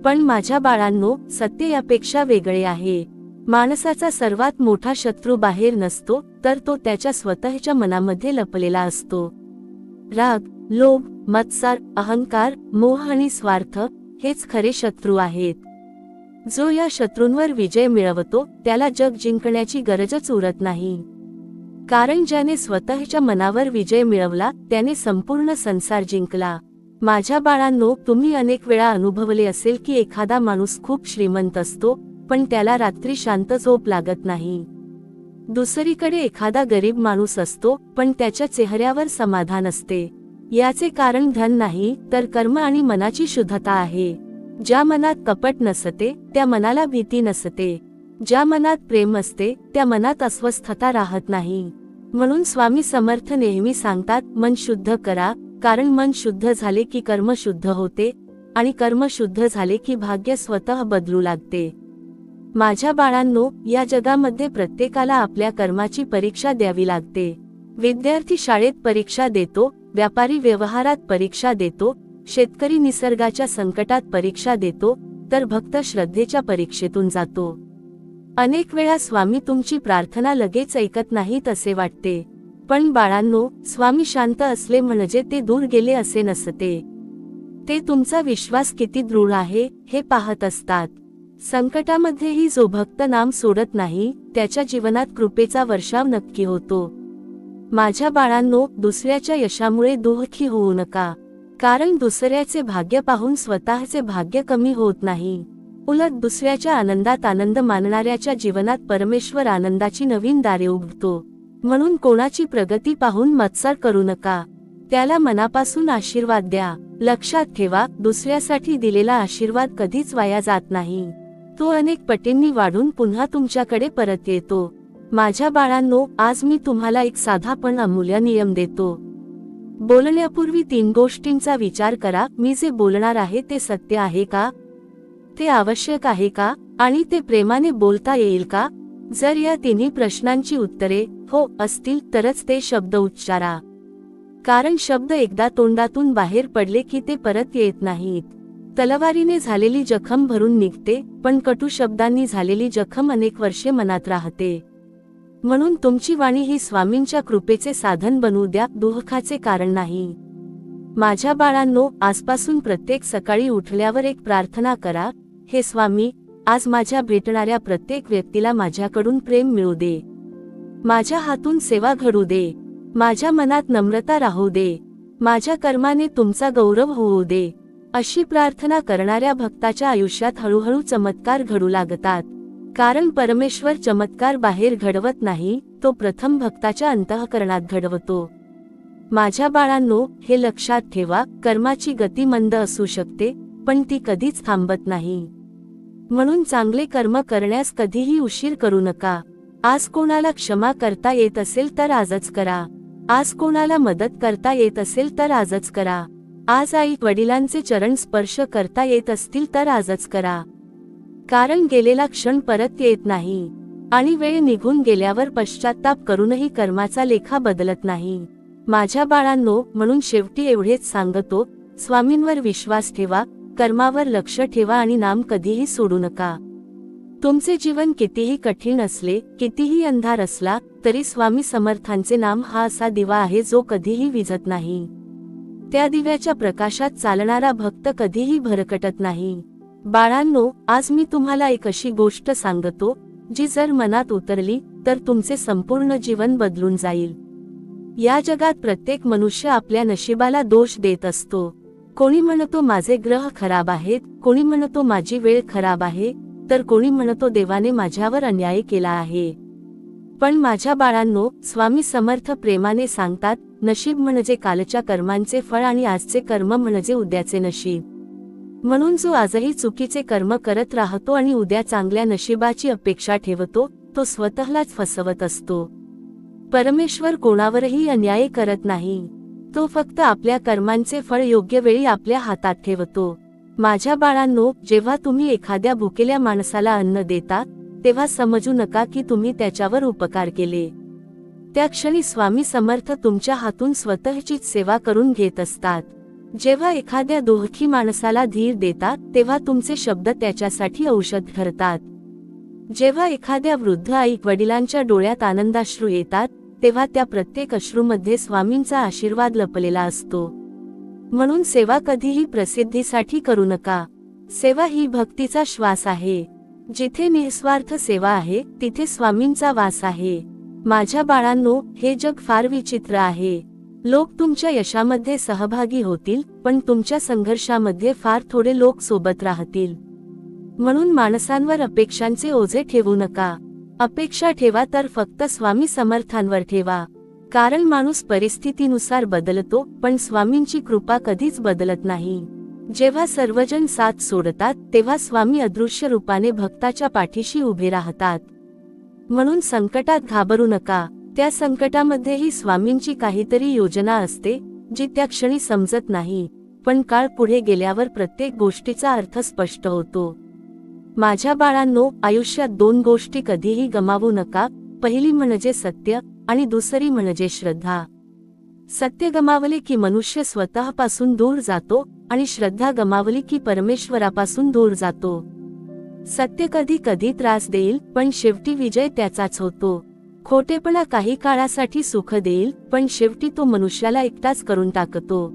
पण माझ्या बाळांनो, सत्य यापेक्षा वेगळे आहे. माणसाचा सर्वात मोठा शत्रू बाहेर नसतो, तर तो त्याच्या स्वतःच्या मनामध्ये लपलेला असतो. राग, लोभ, मत्सर, अहंकार, मोह आणि स्वार्थ हेच खरे शत्रू आहेत. जो या शत्रूंवर विजय मिळवतो त्याला जग जिंकण्याची गरजच उरत नाही. कारण ज्याने स्वतःच्या मनावर विजय मिळवला त्याने संपूर्ण संसार जिंकला. माझ्या बाळांनो, तुम्ही अनेक वेळा अनुभवले असेल की एखादा माणूस खूप श्रीमंत असतो, पण त्याला रात्री शांत झोप लागत नाही. दुसरीकडे एखादा गरीब माणूस असतो, पण त्याच्या चेहऱ्यावर समाधान असते. याचे कारण धन नाही, तर कर्म आणि मनाची शुद्धता आहे. ज्या मनात कपट नसते त्या मनाला भीती नसते. ज्या मनात प्रेम असते त्या मनात अस्वस्थता राहत नाही. म्हणून स्वामी समर्थ नेहमी सांगतात, मन शुद्ध करा, कारण मन शुद्ध झाले की कर्म शुद्ध होते आणि कर्म शुद्ध झाले की भाग्य स्वतः बदलू लागते. माझ्या बाळांनो, या जगामध्ये प्रत्येकाला आपल्या कर्माची परीक्षा द्यावी लागते. विद्यार्थी शाळेत परीक्षा देतो, व्यापारी व्यवहारात परीक्षा देतो, शेतकरी निसर्गाच्या संकटात परीक्षा देतो, तर भक्त श्रद्धेच्या परीक्षेतून जातो. अनेक वेळा स्वामी तुमची प्रार्थना लगेच ऐकत नाहीत असे वाटते, पण बाळांनो, स्वामी शांत असले म्हणजे ते दूर गेले असे नसते. ते तुमचा विश्वास किती दृढ आहे हे पाहत असतात. संकटामध्येही जो भक्त नाम सोडत नाही त्याच्या जीवनात कृपेचा वर्षाव नक्की होतो. माझ्या बाळांनो, दुसऱ्याच्या यशामुळे दुःखी होऊ नका, कारण दुसऱ्याचे भाग्य पाहून स्वतःचे भाग्य कमी होत नाही. उलट दुसऱ्याच्या आनंदात आनंद मानणाऱ्याच्या जीवनात परमेश्वर आनंदाची नवीन दारे उघडतो. म्हणून कोणाची प्रगती पाहून मत्सर करू नका, त्याला मनापासून आशीर्वाद द्या. लक्षात ठेवा, दुसऱ्यासाठी दिलेला आशीर्वाद कधीच वाया जात नाही. तो अनेक पटींनी वाढून पुन्हा तुमच्याकडे परत येतो. माझ्या बाळांनो, आज मी तुम्हाला एक साधा पण अमूल्य नियम देतो. बोलण्यापूर्वी 3 गोष्टींचा विचार करा. मी जे बोलणार आहे ते सत्य आहे का? ते आवश्यक आहे का? आणि ते प्रेमाने बोलता येईल का? जर या 3 प्रश्नांची उत्तरे हो असतील तरच ते शब्द उच्चारा. कारण शब्द एकदा तोंडातून बाहेर पडले की ते परत येत नाहीत. तलवारीने झालेली जखम भरून निघते, पण कटू शब्दांनी झालेली जखम अनेक वर्षे मनात राहते. म्हणून तुमची वाणी ही स्वामींच्या कृपेचे साधन बनू द्या, दुःखाचे कारण नाही. माझ्या बाळांनो, आजपासून प्रत्येक सकाळी उठल्यावर एक प्रार्थना करा, हे स्वामी, आज माझ्या भेटणाऱ्या प्रत्येक व्यक्तीला माझ्याकडून प्रेम मिळू दे. माझ्या हातून सेवा घडू दे. माझ्या मनात नम्रता राहू दे. माझ्या कर्माने तुमचा गौरव होऊ दे. अशी प्रार्थना करणाऱ्या भक्ताच्या आयुष्यात हळूहळू चमत्कार घडू लागतात. कारण परमेश्वर चमत्कार बाहेर घडवत नाही, तो प्रथम भक्ताच्या अंतःकरणात घडवतो. माझ्या बाळांनो, हे लक्षात ठेवा, कर्माची गती मंद असू शकते, पण ती कधीच थांबत नाही. म्हणून चांगले कर्म करण्यास कधीही उशीर करू नका. आज कोणाला क्षमा करता येत असेल तर आजच करा. आज कोणाला मदत करता येत असेल तर आजच करा. आज आई वडिलांचे चरण स्पर्श करता येत असतील तर आजच करा. कारण गेलेला क्षण परत येत नाही आणि वेळ निघून गेल्यावर पश्चात्ताप करूनही कर्माचा लेखा बदलत नाही. माझ्या बाळांनो, म्हणून शेवटी एवढेच सांगतो, स्वामींवर विश्वास ठेवा, कर्मावर लक्ष ठेवा आणि नाम कधीही सोडू नका. तुमचे जीवन कितीही कठीण असले, कितीही अंधार असला, तरी स्वामी समर्थांचे नाम हा असा दिवा आहे जो कधीही विझत नाही. त्या दिव्याच्या प्रकाशात चालणारा भक्त कधीही भरकटत नाही. बाळांनो, आज मी तुम्हाला एक अशी गोष्ट सांगतो, जी जर मनात उतरली तर तुमचे संपूर्ण जीवन बदलून जाईल. या जगात प्रत्येक मनुष्य आपल्या नशिबाला दोष देत असतो. कोणी म्हणतो माझे ग्रह खराब आहेत, कोणी म्हणतो माझी वेळ खराब आहे, तर कोणी म्हणतो देवाने माझ्यावर अन्याय केला आहे. पण माझ्या बाळांनो, स्वामी समर्थ प्रेमाने सांगतात, नशीब म्हणजे कालच्या कर्मांचे फळ आणि आजचे कर्म म्हणजे उद्याचे नशीब. म्हणून जो आजही चुकीचे कर्म करत राहतो आणि उद्या चांगल्या नशिबाची अपेक्षा ठेवतो, तो स्वतःलाच फसवत असतो. परमेश्वर कोणावरही अन्याय करत नाही. तो फक्त आपल्या कर्मांचे फळ योग्य वेळी आपल्या हातात ठेवतो. माझ्या बाळांनो, जेव्हा तुम्ही एखाद्या भुकेल्या माणसाला अन्न देता, तेव्हा समजू नका की तुम्ही त्याच्यावर उपकार केले. त्या क्षणी स्वामी समर्थ तुमच्या हातून स्वतःचीच सेवा करून घेत असतात. जेव्हा एखाद्या दुःखी माणसाला धीर देतात, तेव्हा तुमचे शब्द त्याच्यासाठी औषध ठरतात. जेव्हा एखाद्या वृद्ध आई वडिलांच्या डोळ्यात आनंदाश्रू येतात, तेव्हा त्या प्रत्येक अश्रूमध्ये स्वामींचा आशीर्वाद लपलेला असतो. म्हणून सेवा कधीही प्रसिद्धीसाठी करू नका. सेवा ही भक्तीचा श्वास आहे. जिथे निस्वार्थ सेवा आहे, तिथे स्वामींचा वास आहे. माझ्या बाळांनो, हे जग फार विचित्र आहे. लोक तुमच्या यशामध्ये सहभागी होतील, पण तुमच्या संघर्षामध्ये फार थोडे लोक सोबत राहतील. म्हणून माणसांवर अपेक्षांचे ओझे ठेवू नका. अपेक्षा ठेवा तर फक्त स्वामी समर्थांवर ठेवा. कारण माणूस परिस्थितीनुसार बदलतो, पण स्वामींची कृपा कधीच बदलत नाही. जेव्हा सर्वजण साथ सोडतात, तेव्हा स्वामी अदृश्य रूपाने भक्ताच्या पाठीशी उभे राहतात. म्हणून संकटात घाबरू नका. त्या संकटामध्येही स्वामींची काहीतरी योजना असते, जी त्या क्षणी समजत नाही, पण काळ पुढे गेल्यावर प्रत्येक गोष्टीचा अर्थ स्पष्ट होतो. माझ्या बाळांनो, आयुष्यात दोन गोष्टी कधीही गमावू नका. पहिली म्हणजे सत्य आणि दुसरी म्हणजे श्रद्धा. सत्य गमावले की मनुष्य स्वतःपासून दूर जातो आणि श्रद्धा गमावली की परमेश्वरापासून दूर जातो. सत्य कधी कधी त्रास देईल, पण शेवटी विजय त्याचाच होतो. खोटेपणा काही काळासाठी सुख देईल, पण शेवटी तो मनुष्याला एकटाच करून टाकतो.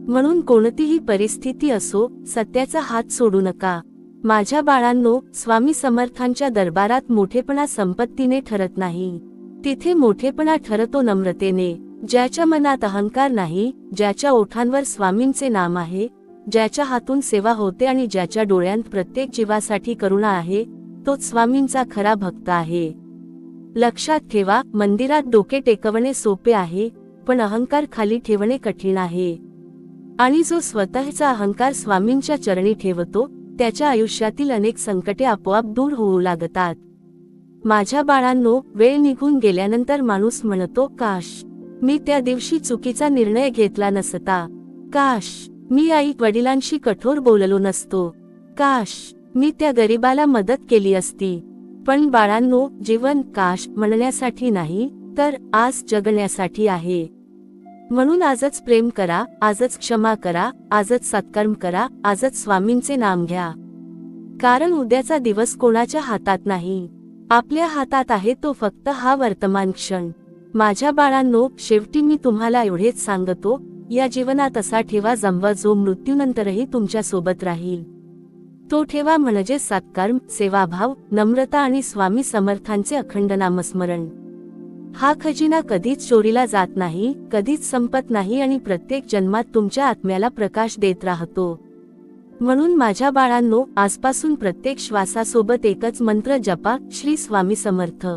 म्हणून कोणतीही परिस्थिती असो, सत्याचा हात सोडू नका. माझ्या बाळांनो, स्वामी समर्थांच्या दरबारात मोठेपणा संपत्तीने ठरत नाही. तिथे मोठेपणा ठरतो नम्रतेने. ज्याच्या मनात अहंकार नाही, ज्याच्या ओठांवर स्वामींचे नाम आहे, ज्याच्या हातून सेवा होते आणि ज्याच्या डोळ्यांत प्रत्येक जीवासाठी करुणा आहे, तोच स्वामींचा खरा भक्त आहे. लक्षात ठेवा, मंदिरात डोके टेकवणे सोपे आहे, पण अहंकार खाली ठेवणे कठीण आहे. आणि जो स्वतःचा अहंकार स्वामींच्या चरणी ठेवतो, त्याच्या आयुष्यातील अनेक संकटे आपोआप दूर होऊ लागतात. माझ्या बाळांनो, वेळ निघून गेल्यानंतर माणूस म्हणतो, काश मी त्या दिवशी चुकीचा निर्णय घेतला नसता. काश मी आई वडिलांशी कठोर बोललो नसतो. काश मी त्या गरीबाला मदत केली असती. पण बाळांनो, जीवन काश म्हणण्यासाठी नाही, तर आज जगण्यासाठी आहे. म्हणून आजच प्रेम करा, आजच क्षमा करा, आजच सत्कर्म करा, आजच स्वामींचे नाम घ्या. कारण उद्याचा दिवस कोणाच्या हातात नाही, आपल्या हातात आहे तो फक्त हा वर्तमान क्षण. माझ्या बाळांनो, शेवटी मी तुम्हाला एवढेच सांगतो, या जीवनात असा ठेवा जमवा जो मृत्यूनंतरही तुमच्या सोबत राहील. तो ठेवा म्हणजे सत्कर्म, सेवाभाव, नम्रता आणि स्वामी समर्थांचे अखंड नामस्मरण. हा खजिना कधीच चोरीला जात नाही, कधीच संपत नाही आणि प्रत्येक जन्मात तुमच्या आत्म्याला प्रकाश देत राहतो. म्हणून माझ्या बाळांनो, आजपासून प्रत्येक श्वासासोबत एकच मंत्र जपा, श्री स्वामी समर्थ,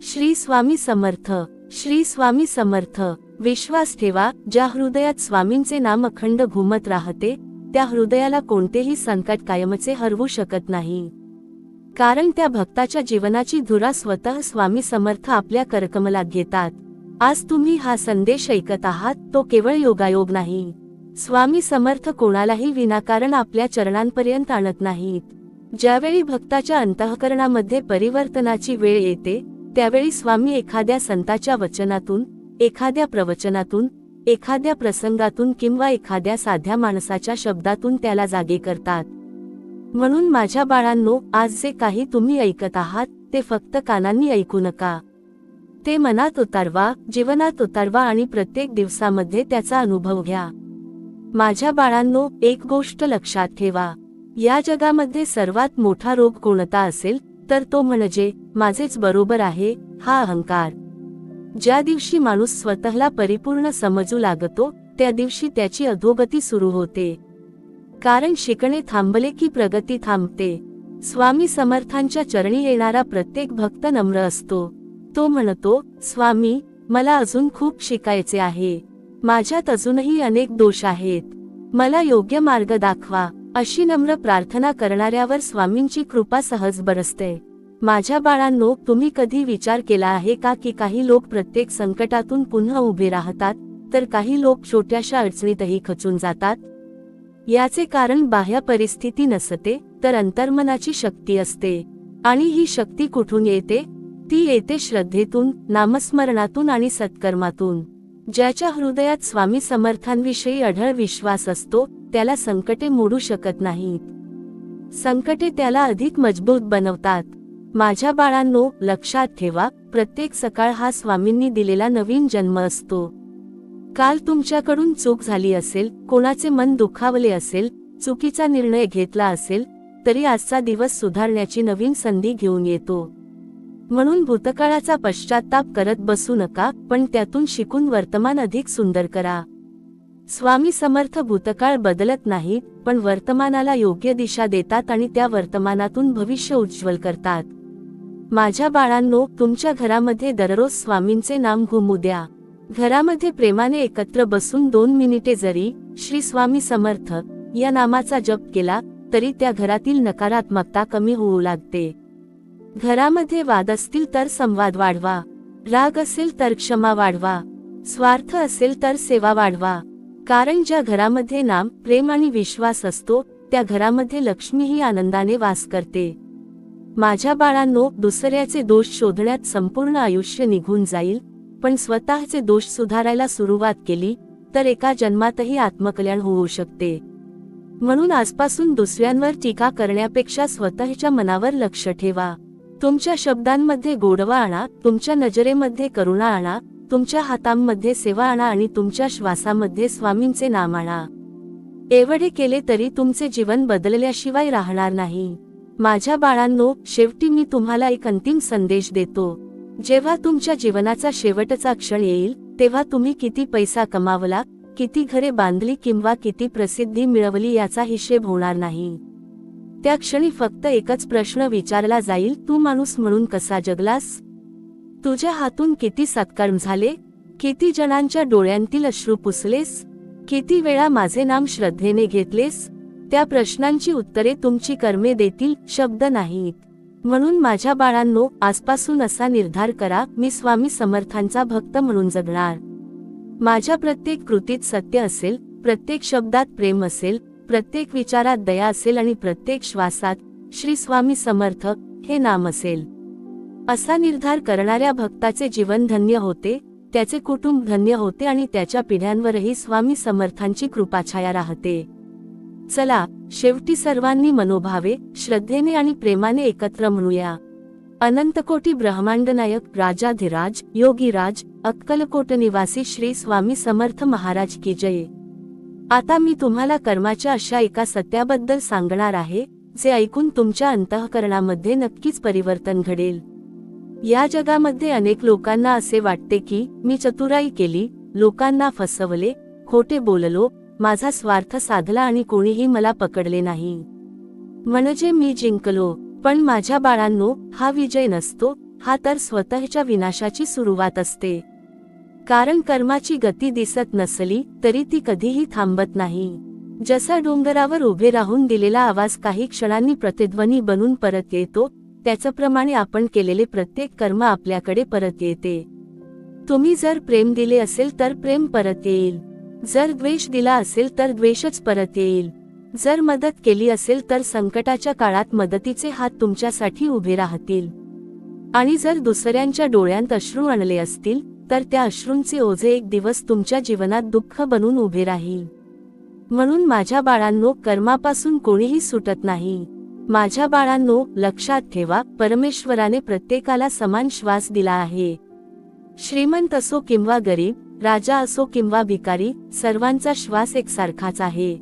श्री स्वामी समर्थ, श्री स्वामी समर्थ. विश्वास ठेवा, ज्या हृदयात स्वामींचे नाम अखंड घुमत राहते, त्या हृदयाला कोणतेही संकट कायमचे हरवू शकत नाही. कारण त्या भक्ताच्या जीवनाची धुरा स्वतः स्वामी समर्थ आपल्या करकमलात घेतात. आज तुम्ही हा संदेश ऐकत आहात, तो केवळ योगायोग नाही. स्वामी समर्थ कोणालाही विनाकारण आपल्या चरणांपर्यंत आणत नाहीत. ज्यावेळी भक्ताच्या अंतःकरणामध्ये परिवर्तनाची वेळ येते, त्यावेळी स्वामी एखाद्या संताच्या वचनातून, एखाद्या प्रवचनातून, एखाद्या प्रसंगातून किंवा एखाद्या साध्या माणसाच्या शब्दातून त्याला जागे करतात. म्हणून माझ्या बाळांनो, आज जे काही तुम्ही ऐकत आहात, ते फक्त कानांनी ऐकू नका. ते मनात उतरवा, जीवनात उतरवा आणि प्रत्येक दिवसामध्ये त्याचा अनुभव घ्या. माझ्या बाळांनो, एक गोष्ट लक्षात ठेवा, या जगामध्ये सर्वात मोठा रोग कोणता असेल, तर तो म्हणजे माझेच बरोबर आहे, हा अहंकार. ज्या दिवशी माणूस स्वतःला परिपूर्ण समजू लागतो, त्या दिवशी त्याची अधोगती सुरू होते. कारण शिकणे थांबले की प्रगती थांबते. स्वामी समर्थांच्या चरणी येणारा प्रत्येक भक्त नम्र असतो. तो म्हणतो, स्वामी, मला अजून खूप शिकायचे आहे, माझ्यात अजूनही अनेक दोष आहेत, मला योग्य मार्ग दाखवा. अशी नम्र प्रार्थना करणाऱ्यावर स्वामींची कृपा सहज बरसते. माझ्या बाळांनो, तुम्ही कधी विचार केला आहे का की काही लोक प्रत्येक संकटातून पुन्हा उभे राहतात, तर काही लोक छोट्याशा अडचणीतही खचून जातात? याचे कारण बाह्य परिस्थिती नसते, तर अंतर्मनाची शक्ती असते. आणि ही शक्ती कुठून येते? ती येते श्रद्धेतून, नामस्मरणातून आणि सत्कर्मातून. ज्याच्या हृदयात स्वामी समर्थांविषयी अढळ विश्वास असतो, त्याला संकटे मोडू शकत नाहीत. संकटे त्याला अधिक मजबूत बनवतात. माझ्या बाळांनो, लक्षात ठेवा, प्रत्येक सकाळ हा स्वामींनी दिलेला नवीन जन्म असतो. काल तुमच्याकडून चूक झाली असेल, कोणाचे मन दुखावले असेल, चुकीचा निर्णय घेतला असेल, तरी आजचा दिवस सुधारण्याची नवीन संधी घेऊन येतो. म्हणून भूतकाळाचा पश्चाताप करत बसू नका, पण त्यातून शिकून वर्तमान अधिक सुंदर करा. स्वामी समर्थ भूतकाळ बदलत नाहीत, पण वर्तमानाला योग्य दिशा देतात आणि त्या वर्तमानातून भविष्य उज्ज्वल करतात. माझ्या बाळांनो, तुमच्या घरामध्ये दररोज स्वामींचे नाम घुमू द्या. घरामध्ये प्रेमाने एकत्र बसून 2 मिनिटे जरी श्री स्वामी समर्थ या नामाचा जप केला, तरी त्या घरातील नकारात्मकता कमी होऊ लागते. घरामध्ये वाद असतील तर संवाद वाढवा, राग असेल तर क्षमा वाढवा, स्वार्थ असेल तर सेवा वाढवा. कारण ज्या घरामध्ये नाम, प्रेम आणि विश्वास असतो, त्या घरामध्ये लक्ष्मीही आनंदाने वास करते. माझ्या बाळांनो, दुसऱ्याचे दोष शोधण्यात संपूर्ण आयुष्य निघून जाईल, पण स्वतःचे दोष सुधारायला सुरुवात केली तर एका जन्मातही आत्मकल्याण होऊ शकते. म्हणून आजपासून दुसऱ्यांवर टीका करण्यापेक्षा स्वतःच्या मनावर लक्ष ठेवा. तुमच्या शब्दांमध्ये गोडवा आणा, तुमच्या नजरेमध्ये करुणा आणा, तुमच्या हातांमध्ये सेवा आणा आणि तुमच्या श्वासामध्ये स्वामींचे नाम आणा. एवढे केले तरी तुमचे जीवन बदलल्याशिवाय राहणार नाही. माझ्या बाळांनो, शेवटी मी तुम्हाला एक अंतिम संदेश देतो. जेव्हा तुमच्या जीवनाचा शेवटचा क्षण येईल, तेव्हा तुम्ही किती पैसा कमावला, किती घरे बांधली किंवा किती प्रसिद्धी मिळवली याचा हिशेब होणार नाही. त्या क्षणी फक्त एकच प्रश्न विचारला जाईल, तू माणूस म्हणून कसा जगलास? तुझ्या हातून किती सत्कर्म झाले? किती जणांच्या डोळ्यांतील अश्रू पुसलेस? किती वेळा माझे नाम श्रद्धेने घेतलेस? त्या प्रश्नांची उत्तरे तुमची कर्मे देतील, शब्द नाहीत. म्हणून माझ्या बाळांनो, आजपासून असा निर्धार करा, मी स्वामी समर्थांचा भक्त म्हणून जगणार. माझ्या प्रत्येक कृतीत सत्य असेल, प्रत्येक शब्दात प्रेम असेल, प्रत्येक विचारात दया असेल आणि प्रत्येक श्वासात श्री स्वामी समर्थ हे नाम असेल. असा निर्धार करणाऱ्या भक्ताचे जीवन धन्य होते, त्याचे कुटुंब धन्य होते आणि त्याच्या पिढ्यांवरही स्वामी समर्थांची कृपाछाया राहते. चला, शेवटी सर्वांनी मनोभावे, श्रद्धेने आणि प्रेमाने एकत्र म्हणूया, अनंतकोटी ब्रह्मांड नायक राजाधिराज योगीराज अक्कलकोट निवासी श्री स्वामी समर्थ महाराज की जय. आता मी तुम्हाला कर्माच्या अशा एका सत्याबद्दल सांगणार आहे, जे ऐकून तुमच्या अंतःकरणामध्ये नक्कीच परिवर्तन घडेल. या जगामध्ये अनेक लोकांना असे वाटते की मी चतुराई केली, लोकांना फसवले, खोटे बोललो, माझा स्वार्थ साधला आणि कोणीही मला पकडले नाही, म्हणजे मी जिंकलो. पण माझ्या बाळांनो, हा विजय नसतो, हा तर स्वतःच्या विनाशाची सुरुवात असते. कारण कर्माची गती दिसत नसली तरी ती कधीही थांबत नाही. जसा डोंगरावर उभे राहून दिलेला आवाज काही क्षणांनी प्रतिध्वनी बनून परत येतो, त्याचप्रमाणे आपण केलेले प्रत्येक कर्म आपल्याकडे परत येते. तुम्ही जर प्रेम दिले असेल तर प्रेम परत येईल, जर द्वेष दिला असेल तर द्वेषच परत येईल, जर मदत केली असेल तर संकटाच्या काळात मदतीचे हात तुमच्यासाठी उभे राहतील, आणि जर दुसऱ्यांच्या डोळ्यांत अश्रू आणले असतील तर त्या अश्रूंचे ओझे एक दिवस तुमच्या जीवनात दुःख बनून उभे राहील. म्हणून माझ्या बाळांनो, कर्मापासून कोणीही सुटत नाही. माझ्या बाळांनो, लक्षात ठेवा, परमेश्वराने प्रत्येकाला समान श्वास दिला आहे. श्रीमंत असो किंवा गरीब, राजा असो किंवा भिकारी, सर्वांचा श्वास एकसारखाच आहे.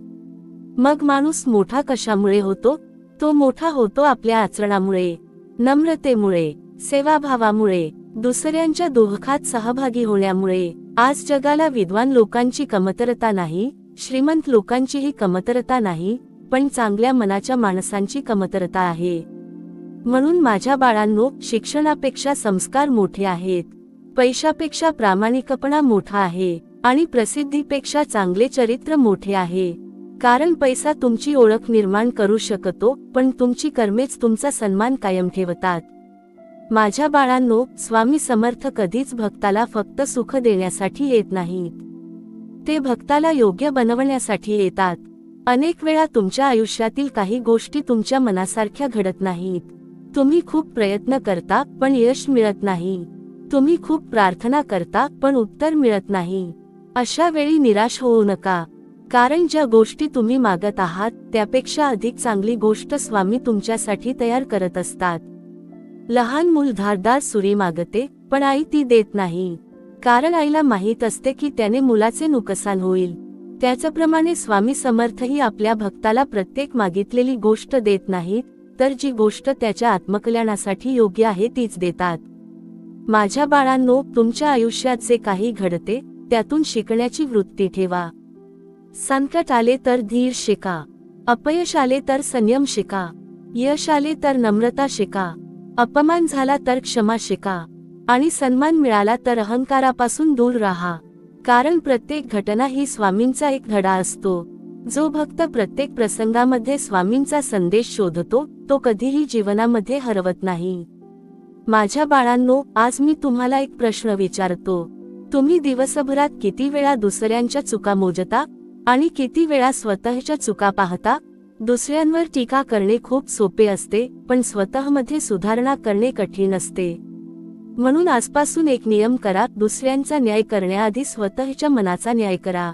मग माणूस मोठा कशामुळे होतो? तो मोठा होतो आपल्या आचरणामुळे, नम्रतेमुळे, सेवाभावामुळे, दुसऱ्यांच्या दुःखात सहभागी होण्यामुळे. आज जगाला विद्वान लोकांची कमतरता नाही, श्रीमंत लोकांचीही कमतरता नाही, पण चांगल्या मनाच्या माणसांची कमतरता आहे. म्हणून माझ्या बाळांनो, शिक्षणापेक्षा संस्कार मोठे आहेत, पैशापेक्षा प्रामाणिकपणा मोठा आहे, आणि प्रसिद्धीपेक्षा चांगले चरित्र मोठे आहे. कारण पैसा तुमची ओळख निर्माण करू शकतो, पण तुमची कर्मेच तुमचा सन्मान कायम ठेवतात. माझ्या बाळांनो, स्वामी समर्थ कधीच भक्ताला फक्त सुख देण्यासाठी येत नाहीत, ते भक्ताला योग्य बनवण्यासाठी येतात. अनेक वेळा तुमच्या आयुष्यातील काही गोष्टी तुमच्या मनासारख्या घडत नाहीत. तुम्ही खूप प्रयत्न करता पण यश मिळत नाही, तुम्ही खूप प्रार्थना करता पण उत्तर मिळत नाही. अशा वेळी निराश होऊ नका, कारण ज्या गोष्टी तुम्ही मागत आहात त्यापेक्षा अधिक चांगली गोष्ट स्वामी तुमच्यासाठी तयार करत असतात. लहान मूल धारदार सुरी मागते, पण आई ती देत नाही, कारण आईला माहीत असते की त्याने मुलाचे नुकसान होईल. त्याचप्रमाणे स्वामी समर्थही आपल्या भक्ताला प्रत्येक मागितलेली गोष्ट देत नाहीत, तर जी गोष्ट त्याच्या आत्मकल्याणासाठी योग्य आहे तीच देतात. माझ्या बाळांनो, तुमच्या आयुष्यात जे काही घडते त्यातून शिकण्याची वृत्ती ठेवा. संकट आले तर धीर शिका, अपयश आले तर संयम शिका, यश आले तर नम्रता शिका, अपमान झाला तर क्षमा शिका, आणि सन्मान मिळाला तर अहंकारापासून दूर राहा. कारण प्रत्येक घटना ही स्वामींचा एक धडा असतो. जो भक्त प्रत्येक प्रसंगामध्ये स्वामींचा संदेश शोधतो तो कधीही जीवनामध्ये हरवत नाही. माझ्या बाळांनो, आज मी तुम्हाला एक प्रश्न विचारतो. तुम्ही दिवसभरात किती वेळा दुसऱ्यांच्या चुका मोजता आणि किती वेळा स्वतःच्या चुका पाहता? दुसऱ्यांवर टीका करणे खूप सोपे असते, पण स्वतःमध्ये सुधारणा करणे कठीण असते. म्हणून आजपासून एक नियम करा, दुसऱ्यांचा न्याय करण्याआधी स्वतःच्या मनाचा न्याय करा.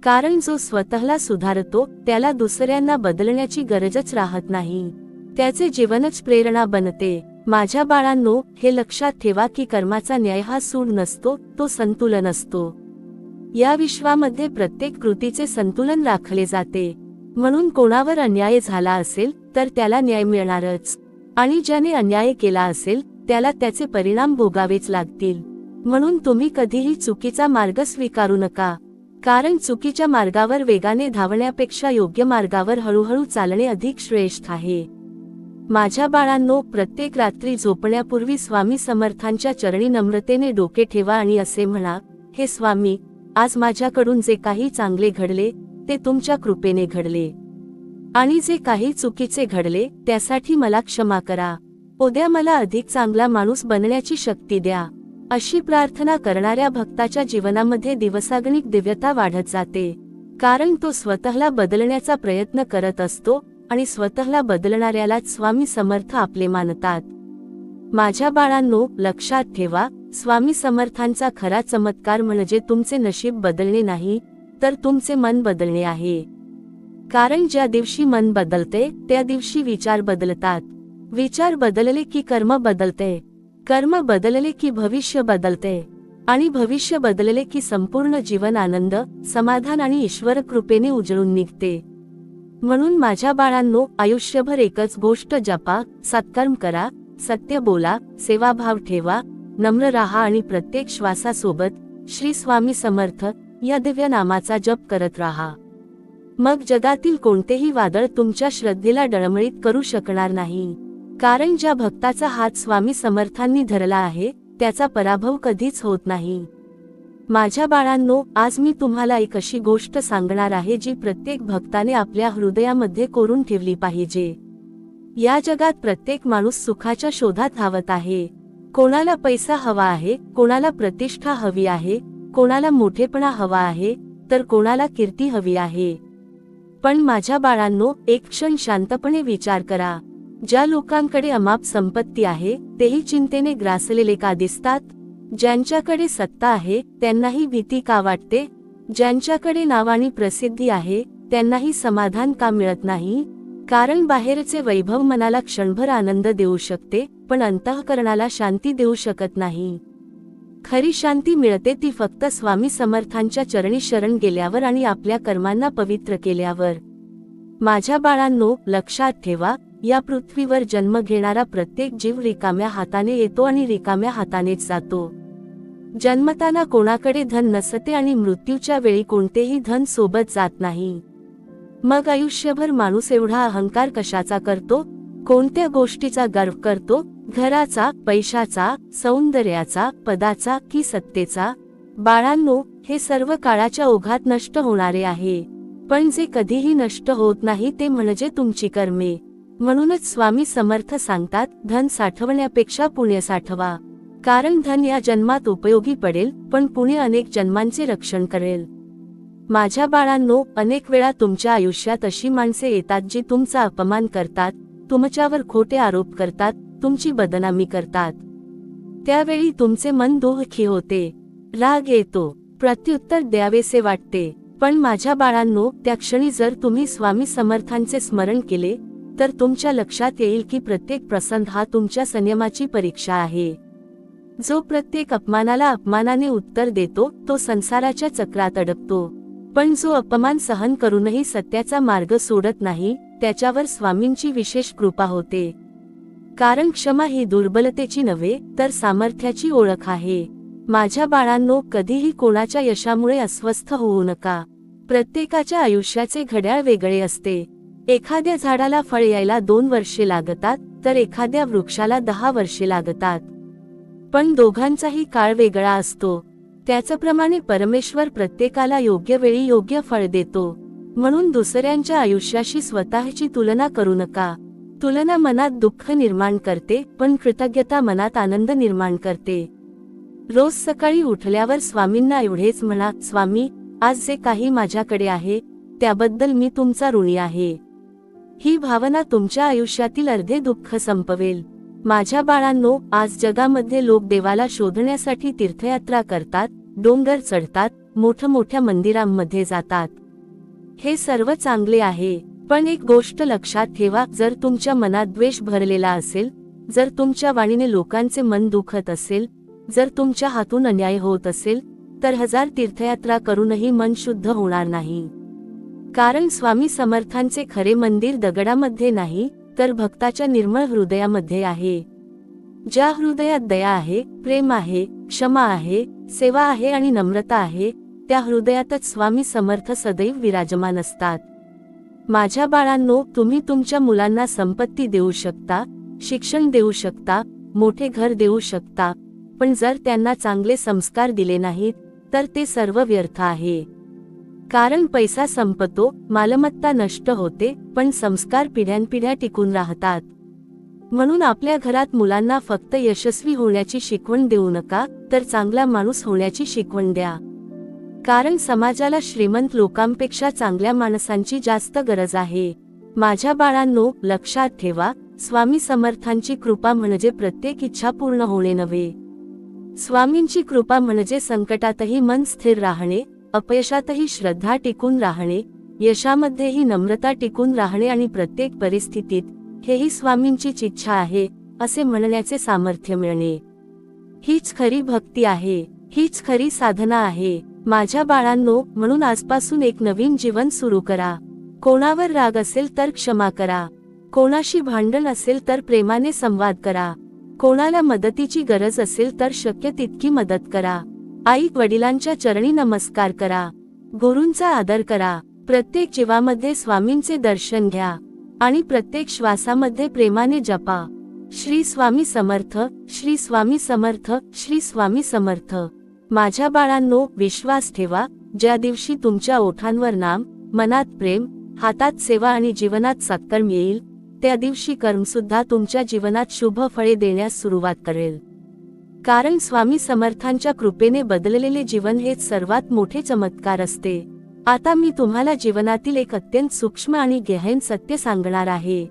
कारण जो स्वतःला सुधारतो त्याला दुसऱ्यांना बदलण्याची गरजच राहत नाही, त्याचे जीवनच प्रेरणा बनते. माझ्या बाळांनो, हे लक्षात ठेवा की कर्माचा न्याय हा सूड नसतो, तो संतुलन असतो. या विश्वामध्ये प्रत्येक कृतीचे संतुलन राखले जाते. म्हणून कोणावर अन्याय झाला असेल तर त्याला न्याय मिळणारच, आणि ज्याने अन्याय केला असेल त्याला त्याचे परिणाम भोगावेच लागतील. म्हणून तुम्ही कधीही चुकीचा मार्ग स्वीकारू नका, कारण चुकीच्या मार्गावर वेगाने धावण्यापेक्षा योग्य मार्गावर हळूहळू चालणे अधिक श्रेष्ठ आहे. माझ्या बाळांनो, प्रत्येक रात्री झोपण्यापूर्वी स्वामी समर्थांच्या चरणी नम्रतेने डोके ठेवा आणि असे म्हणा, हे स्वामी, आज माझ्याकडून जे काही चांगले घडले ते तुमच्या कृपेने घडले, आणि जे काही चुकीचे घडले त्यासाठी मला क्षमा करा. उद्या मला अधिक चांगला माणूस बनण्याची शक्ती द्या. अशी प्रार्थना करणाऱ्या भक्ताच्या जीवनामध्ये दिवसागणिक दिव्यता वाढत जाते, कारण तो स्वतःला बदलण्याचा प्रयत्न करत असतो आणि स्वतःला बदलणाऱ्यालाच स्वामी समर्थ आपले मानतात. माझ्या बाळांनो, लक्षात ठेवा, स्वामी समर्थांचा खरा चमत्कार म्हणजे तुमचे नशीब बदलणे नाही, तर तुमचे मन बदलणे आहे. कारण ज्या दिवशी मन बदलते त्या दिवशी विचार बदलतात. विचार बदलले की कर्म बदलते, कर्म बदलले की भविष्य बदलते, आणि भविष्य बदलले की संपूर्ण जीवन आनंद, समाधान आणि ईश्वर कृपेने उजळून निघते. म्हणून माझ्या बाळांनो, आयुष्यभर एकच गोष्ट जपा, सत्कर्म करा, सत्य बोला, सेवाभाव ठेवा, नम्र राहा आणि प्रत्येक श्वासासोबत श्री स्वामी समर्थ या दिव्य नामाचा जप करत राहा. मग जगातील कोणतेही वादळ तुमच्या श्रद्धेला डळमळीत करू शकणार नाही. कारण ज्या भक्ताचा हात स्वामी समर्थांनी धरला आहे त्याचा पराभव कधीच होत नाही. माझ्या बाळांनो, आज मी तुम्हाला एक अशी गोष्ट सांगणार आहे जी प्रत्येक भक्ताने आपल्या हृदयामध्ये कोरून ठेवली पाहिजे. या जगात प्रत्येक माणूस सुखाच्या शोधात धावत आहे. कोणाला पैसा हवा आहे, कोणाला प्रतिष्ठा हवी आहे, कोणाला मोठेपणा हवा आहे, तर कोणाला कीर्ती हवी आहे. पण माझ्या बाळांनो, एक क्षण शांतपणे विचार करा. ज्या लोकांकडे अमाप संपत्ती आहे तेही चिंतेने ग्रासलेले का दिसतात? ज्यांच्याकडे सत्ता आहे त्यांनाही भीती का वाटते? ज्यांच्याकडे नाव आणि प्रसिद्धी आहे त्यांनाही समाधान का मिळत नाही? कारण बाहेरचे वैभव मनाला क्षणभर आनंद देऊ शकते, पण अंतःकरणाला शांती देऊ शकत नाही. खरी शांती मिळते ती फक्त स्वामी समर्थांच्या चरणी शरण गेल्यावर आणि आपल्या कर्मांना पवित्र केल्यावर. माझ्या बाळांनो, लक्षात ठेवा, या पृथ्वीवर जन्म घेणारा प्रत्येक जीव रिकाम्या हाताने येतो आणि रिकाम्या हातानेच जातो. जन्मताना कोणाकडे धन नसते आणि मृत्यूच्या वेळी कोणतेही धन सोबत जात नाही. मग आयुष्यभर माणूस एवढा अहंकार कशाचा करतो? कोणत्या गोष्टीचा गर्व करतो? घराचा, पैशाचा, सौंदर्याचा, पदाचा की सत्तेचा? बाळांनो, हे सर्व काळाच्या ओघात नष्ट होणारे आहे. पण जे कधीही नष्ट होत नाही ते म्हणजे तुमची कर्मे. म्हणूनच स्वामी समर्थ सांगतात, धन साठवण्यापेक्षा पुण्य साठवा. कारण धन या जन्मात उपयोगी पडेल, पण पुण्य अनेक जन्मांचे रक्षण करेल. माझ्या बाळांनो, अनेक वेळा तुमच्या आयुष्यात अशी माणसे येतात जी तुमचा अपमान करतात, तुमच्यावर खोटे आरोप करतात, तुमची बदनामी करतात. त्यावेळी तुमचे मन दुःखी होते, राग येतो, प्रत्युत्तर द्यावेसे वाटते. पण माझ्या बाळांनो, त्या क्षणी जर तुम्ही स्वामी समर्थांचे स्मरण केले तर तुमच्या लक्षात येईल की प्रत्येक प्रसंग हा तुमच्या संयमाची परीक्षा आहे. जो प्रत्येक अपमानाला अपमानाने उत्तर देतो तो संसाराच्या चक्रात अडकतो. पण जो अपमान सहन करूनही सत्याचा मार्ग सोडत नाही त्याच्यावर स्वामींची विशेष कृपा होते. कारण क्षमा ही दुर्बलतेची नव्हे तर सामर्थ्याची ओळख आहे. माझ्या बाळांनो, कधीही कोणाच्या यशामुळे अस्वस्थ होऊ नका. प्रत्येकाच्या आयुष्याचे घड्याळ वेगळे असते. एखाद्या झाडाला फळ यायला 2 वर्षे लागतात तर एखाद्या वृक्षाला 10 वर्षे लागतात. पण दोघांचाही काळ वेगळा असतो. त्याचप्रमाणे परमेश्वर प्रत्येकाला योग्य वेळी योग्य फळ देतो. म्हणून दुसऱ्यांच्या आयुष्याशी स्वतःची तुलना करू नका. तुलना मनात दुःख निर्माण करते, पण कृतज्ञता मनात आनंद निर्माण करते. रोज सकाळी उठल्यावर स्वामींना एवढेच म्हणा, स्वामी, आज जे काही माझ्याकडे आहे त्याबद्दल मी तुमचा ऋणी आहे. ही भावना तुमच्या आयुष्यातील अर्धे दुःख संपवेल. माझ्या बाळांनो, आज जगामध्ये लोक देवाला शोधण्यासाठी तीर्थयात्रा करतात, डोंगर चढतात, मोठमोठ्या मंदिरांमध्ये जातात. हे सर्व चांगले आहे, पण एक गोष्ट लक्षात ठेवा, जर तुमच्या मनात द्वेष भरलेला असेल, जर तुमच्या वाणीने लोकांचे मन दुखत असेल, जर तुमच्या हातून अन्याय होत असेल, तर 1000 तीर्थयात्रा करूनही मन शुद्ध होणार नाही. कारण स्वामी समर्थांचे खरे मंदिर दगडामध्ये नाही तर भक्ताच्या निर्मळ हृदयामध्ये आहे. ज्या हृदयात दया आहे, प्रेम आहे, क्षमा आहे, सेवा आहे आणि नम्रता आहे, त्या हृदयातच स्वामी समर्थ सदैव विराजमान असतात. माझ्या बाळांनो, तुम्ही तुमच्या मुलांना संपत्ती देऊ शकता, शिक्षण देऊ शकता, मोठे घर देऊ शकता, पण जर त्यांना चांगले संस्कार दिले नाहीत तर ते सर्व व्यर्थ आहे. कारण पैसा संपतो, मालमत्ता नष्ट होते, पण संस्कार पिढ्यानपिढ्या टिकून राहतात. म्हणून आपल्या घरात मुलांना फक्त यशस्वी होण्याची शिकवण देऊ नका, तर चांगला माणूस होण्याची शिकवण द्या. कारण समाजाला श्रीमंत लोकांपेक्षा चांगल्या माणसांची जास्त गरज आहे. माझ्या बाळांनो, लक्षात ठेवा, स्वामी समर्थांची कृपा म्हणजे प्रत्येक इच्छा पूर्ण होणे नव्हे, स्वामींची कृपा म्हणजे संकटातही मन स्थिर राहणे, अपयशातही श्रद्धा टिकून राहणे, यशामध्येही नम्रता टिकून राहणे आणि प्रत्येक परिस्थितीत हेही स्वामींचीच इच्छा आहे असे म्हणण्याचे सामर्थ्य मिळणे. हीच खरी भक्ती आहे, हीच खरी साधना आहे. माझ्या बाळांनो, म्हणून आजपासून एक नवीन जीवन सुरू करा. कोणावर राग असेल तर क्षमा करा, कोणाशी भांडण असेल तर प्रेमाने संवाद करा, कोणाला मदतीची गरज असेल तर शक्य तितकी मदत करा. आई वडिलांच्या चरणी नमस्कार करा, गुरूंचा आदर करा. प्रत्येक जीवामध्ये स्वामींचे दर्शन घ्या आणि प्रत्येक श्वासामध्ये प्रेमाने जपा. श्री स्वामी समर्थ, श्री स्वामी समर्थ, श्री स्वामी समर्थ. माझ्या बाळांनो, विश्वास ठेवा, ज्या दिवशी तुमच्या ओठांवर नाम, मनात प्रेम, हातात सेवा आणि जीवनात सत्कर्म येईल, त्या दिवशी कर्मसुद्धा तुमच्या जीवनात शुभ फळे देण्यास सुरुवात करेल. कारण स्वामी समर्थांच्या कृपेने बदललेले जीवन हेच सर्वात मोठे चमत्कार असते. आता मी तुम्हाला जीवनातील एक अत्यंत सूक्ष्म आणि गहन सत्य सांगणार आहे.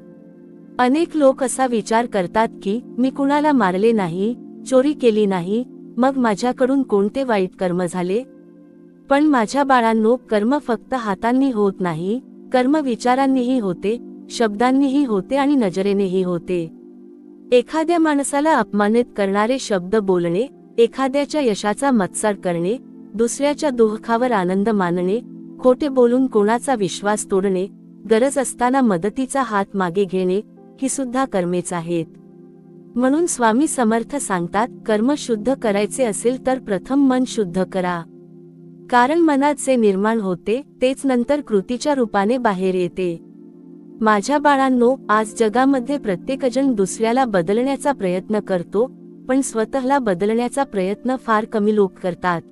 अनेक लोक असा विचार करतात की मी कुणाला मारले नाही, चोरी केली नाही, मग माझ्याकडून कोणते वाईट कर्म झाले. पण माझ्या बाळांनो, कर्म फक्त हातांनी होत नाही, कर्म विचारांनीही होते, शब्दांनीही होते आणि नजरेनेही होते. एखाद्या माणसाला अपमानित करणारे शब्द बोलणे, एखाद्याच्या यशाचा मत्सर करणे, दुसऱ्याच्या दुःखावर आनंद मानणे, खोटे बोलून कोणाचा विश्वास तोडणे, गरज असताना मदतीचा हात मागे घेणे, ही सुद्धा कर्मेच आहेत. म्हणून स्वामी समर्थ सांगतात, कर्म शुद्ध करायचे असेल तर प्रथम मन शुद्ध करा. कारण मनात जे निर्माण होते तेच नंतर कृतीच्या रूपाने बाहेर येते. माझ्या बाळांनो, आज जगामध्ये प्रत्येकजण दुसऱ्याला बदलण्याचा प्रयत्न करतो, पण स्वतःला बदलण्याचा प्रयत्न फार कमी लोक करतात.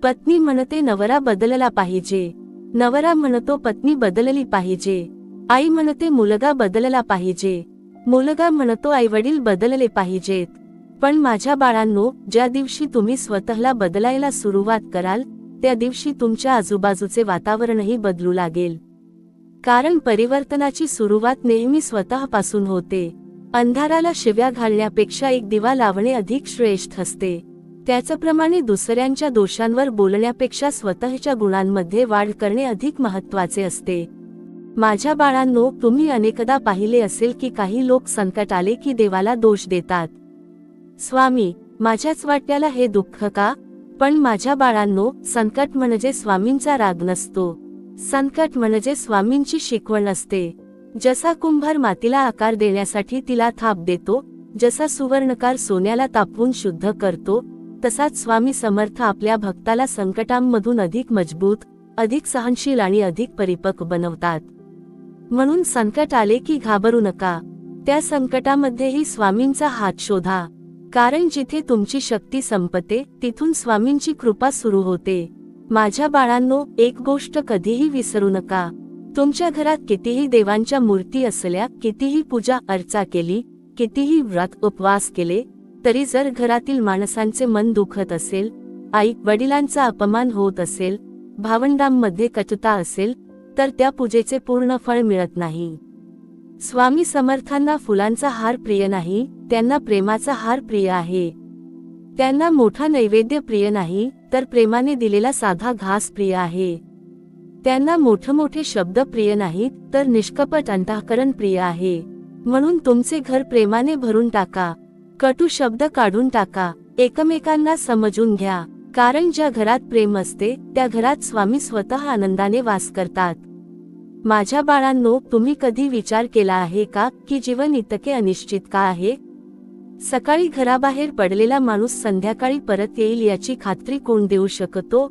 पत्नी म्हणते नवरा बदलला पाहिजे, नवरा म्हणतो पत्नी बदलली पाहिजे, आई म्हणते मुलगा बदलला पाहिजे, मुलगा म्हणतो आईवडील बदलले पाहिजेत. पण माझ्या बाळांनो, ज्या दिवशी तुम्ही स्वतःला बदलायला सुरुवात कराल, त्या दिवशी तुमच्या आजूबाजूचे वातावरणही बदलू लागेल. कारण परिवर्तनाची सुरुवात नेहमी स्वतःपासून होते. अंधाराला शिव्या घालण्यापेक्षा एक दिवा लावणे अधिक श्रेष्ठ असते. त्याचप्रमाणे दुसऱ्यांच्या दोषांवर बोलण्यापेक्षा स्वतःच्या गुणांमध्ये वाढ करणे अधिक महत्त्वाचे असते. माझ्या बाळांनो, तुम्ही अनेकदा पाहिले असेल की काही लोक संकट आले की देवाला दोष देतात. स्वामी, माझ्याच वाट्याला हे दुःख का? पण माझ्या बाळांनो, संकट म्हणजे स्वामींचा राग नसतो, संकट म्हणजे स्वामींची शिकवण असते. जसा कुंभार मातीला आकार देण्यासाठी तिला थाप देतो, जसा सुवर्णकार सोन्याला तापवून शुद्ध करतो, तसाच स्वामी समर्थ आपल्या भक्ताला संकटांमधून अधिक मजबूत, अधिक सहनशील आणि अधिक परिपक्व बनवतात. म्हणून संकट आले की घाबरू नका, त्या संकटामध्येही स्वामींचा हात शोधा. कारण जिथे तुमची शक्ती संपते तिथून स्वामींची कृपा सुरू होते. माझ्या बाळांनो, एक गोष्ट कधीही विसरू नका. तुमच्या घरात कितीही देवांच्या मूर्ती असल्या, कितीही पूजा अर्चा केली, कितीही व्रत उपवास केले, तरी जर घरातील माणसांचे मन दुखत असेल, आई वडिलांचा अपमान होत असेल, भावंडांमध्ये कटुता असेल, तर त्या पूजेचे पूर्ण फळ मिळत नाही. स्वामी समर्थांना फुलांचा हार प्रिय नाही, त्यांना प्रेमाचा हार प्रिय आहे. त्यांना मोठा नैवेद्य प्रिय नाही, तर प्रेमाने दिलेला साधा घास प्रिय आहे. त्यांना मोठमोठे शब्द प्रिय नाहीत, तर निष्कपट अंतःकरण प्रिय आहे. म्हणून तुमचे घर प्रेमाने भरून टाका, कटू शब्द काढून टाका, एकमेकांना समजून घ्या. कारण ज्या घरात प्रेम असते त्या घरात स्वामी स्वतः आनंदाने वास करतात. माझ्या बाळांनो, तुम्ही कधी विचार केला आहे का की जीवन इतके अनिश्चित का आहे? सकाळी घराबाहेर पडलेला माणूस संध्याकाळी परत येईल याची खात्री कोण देऊ शकतो?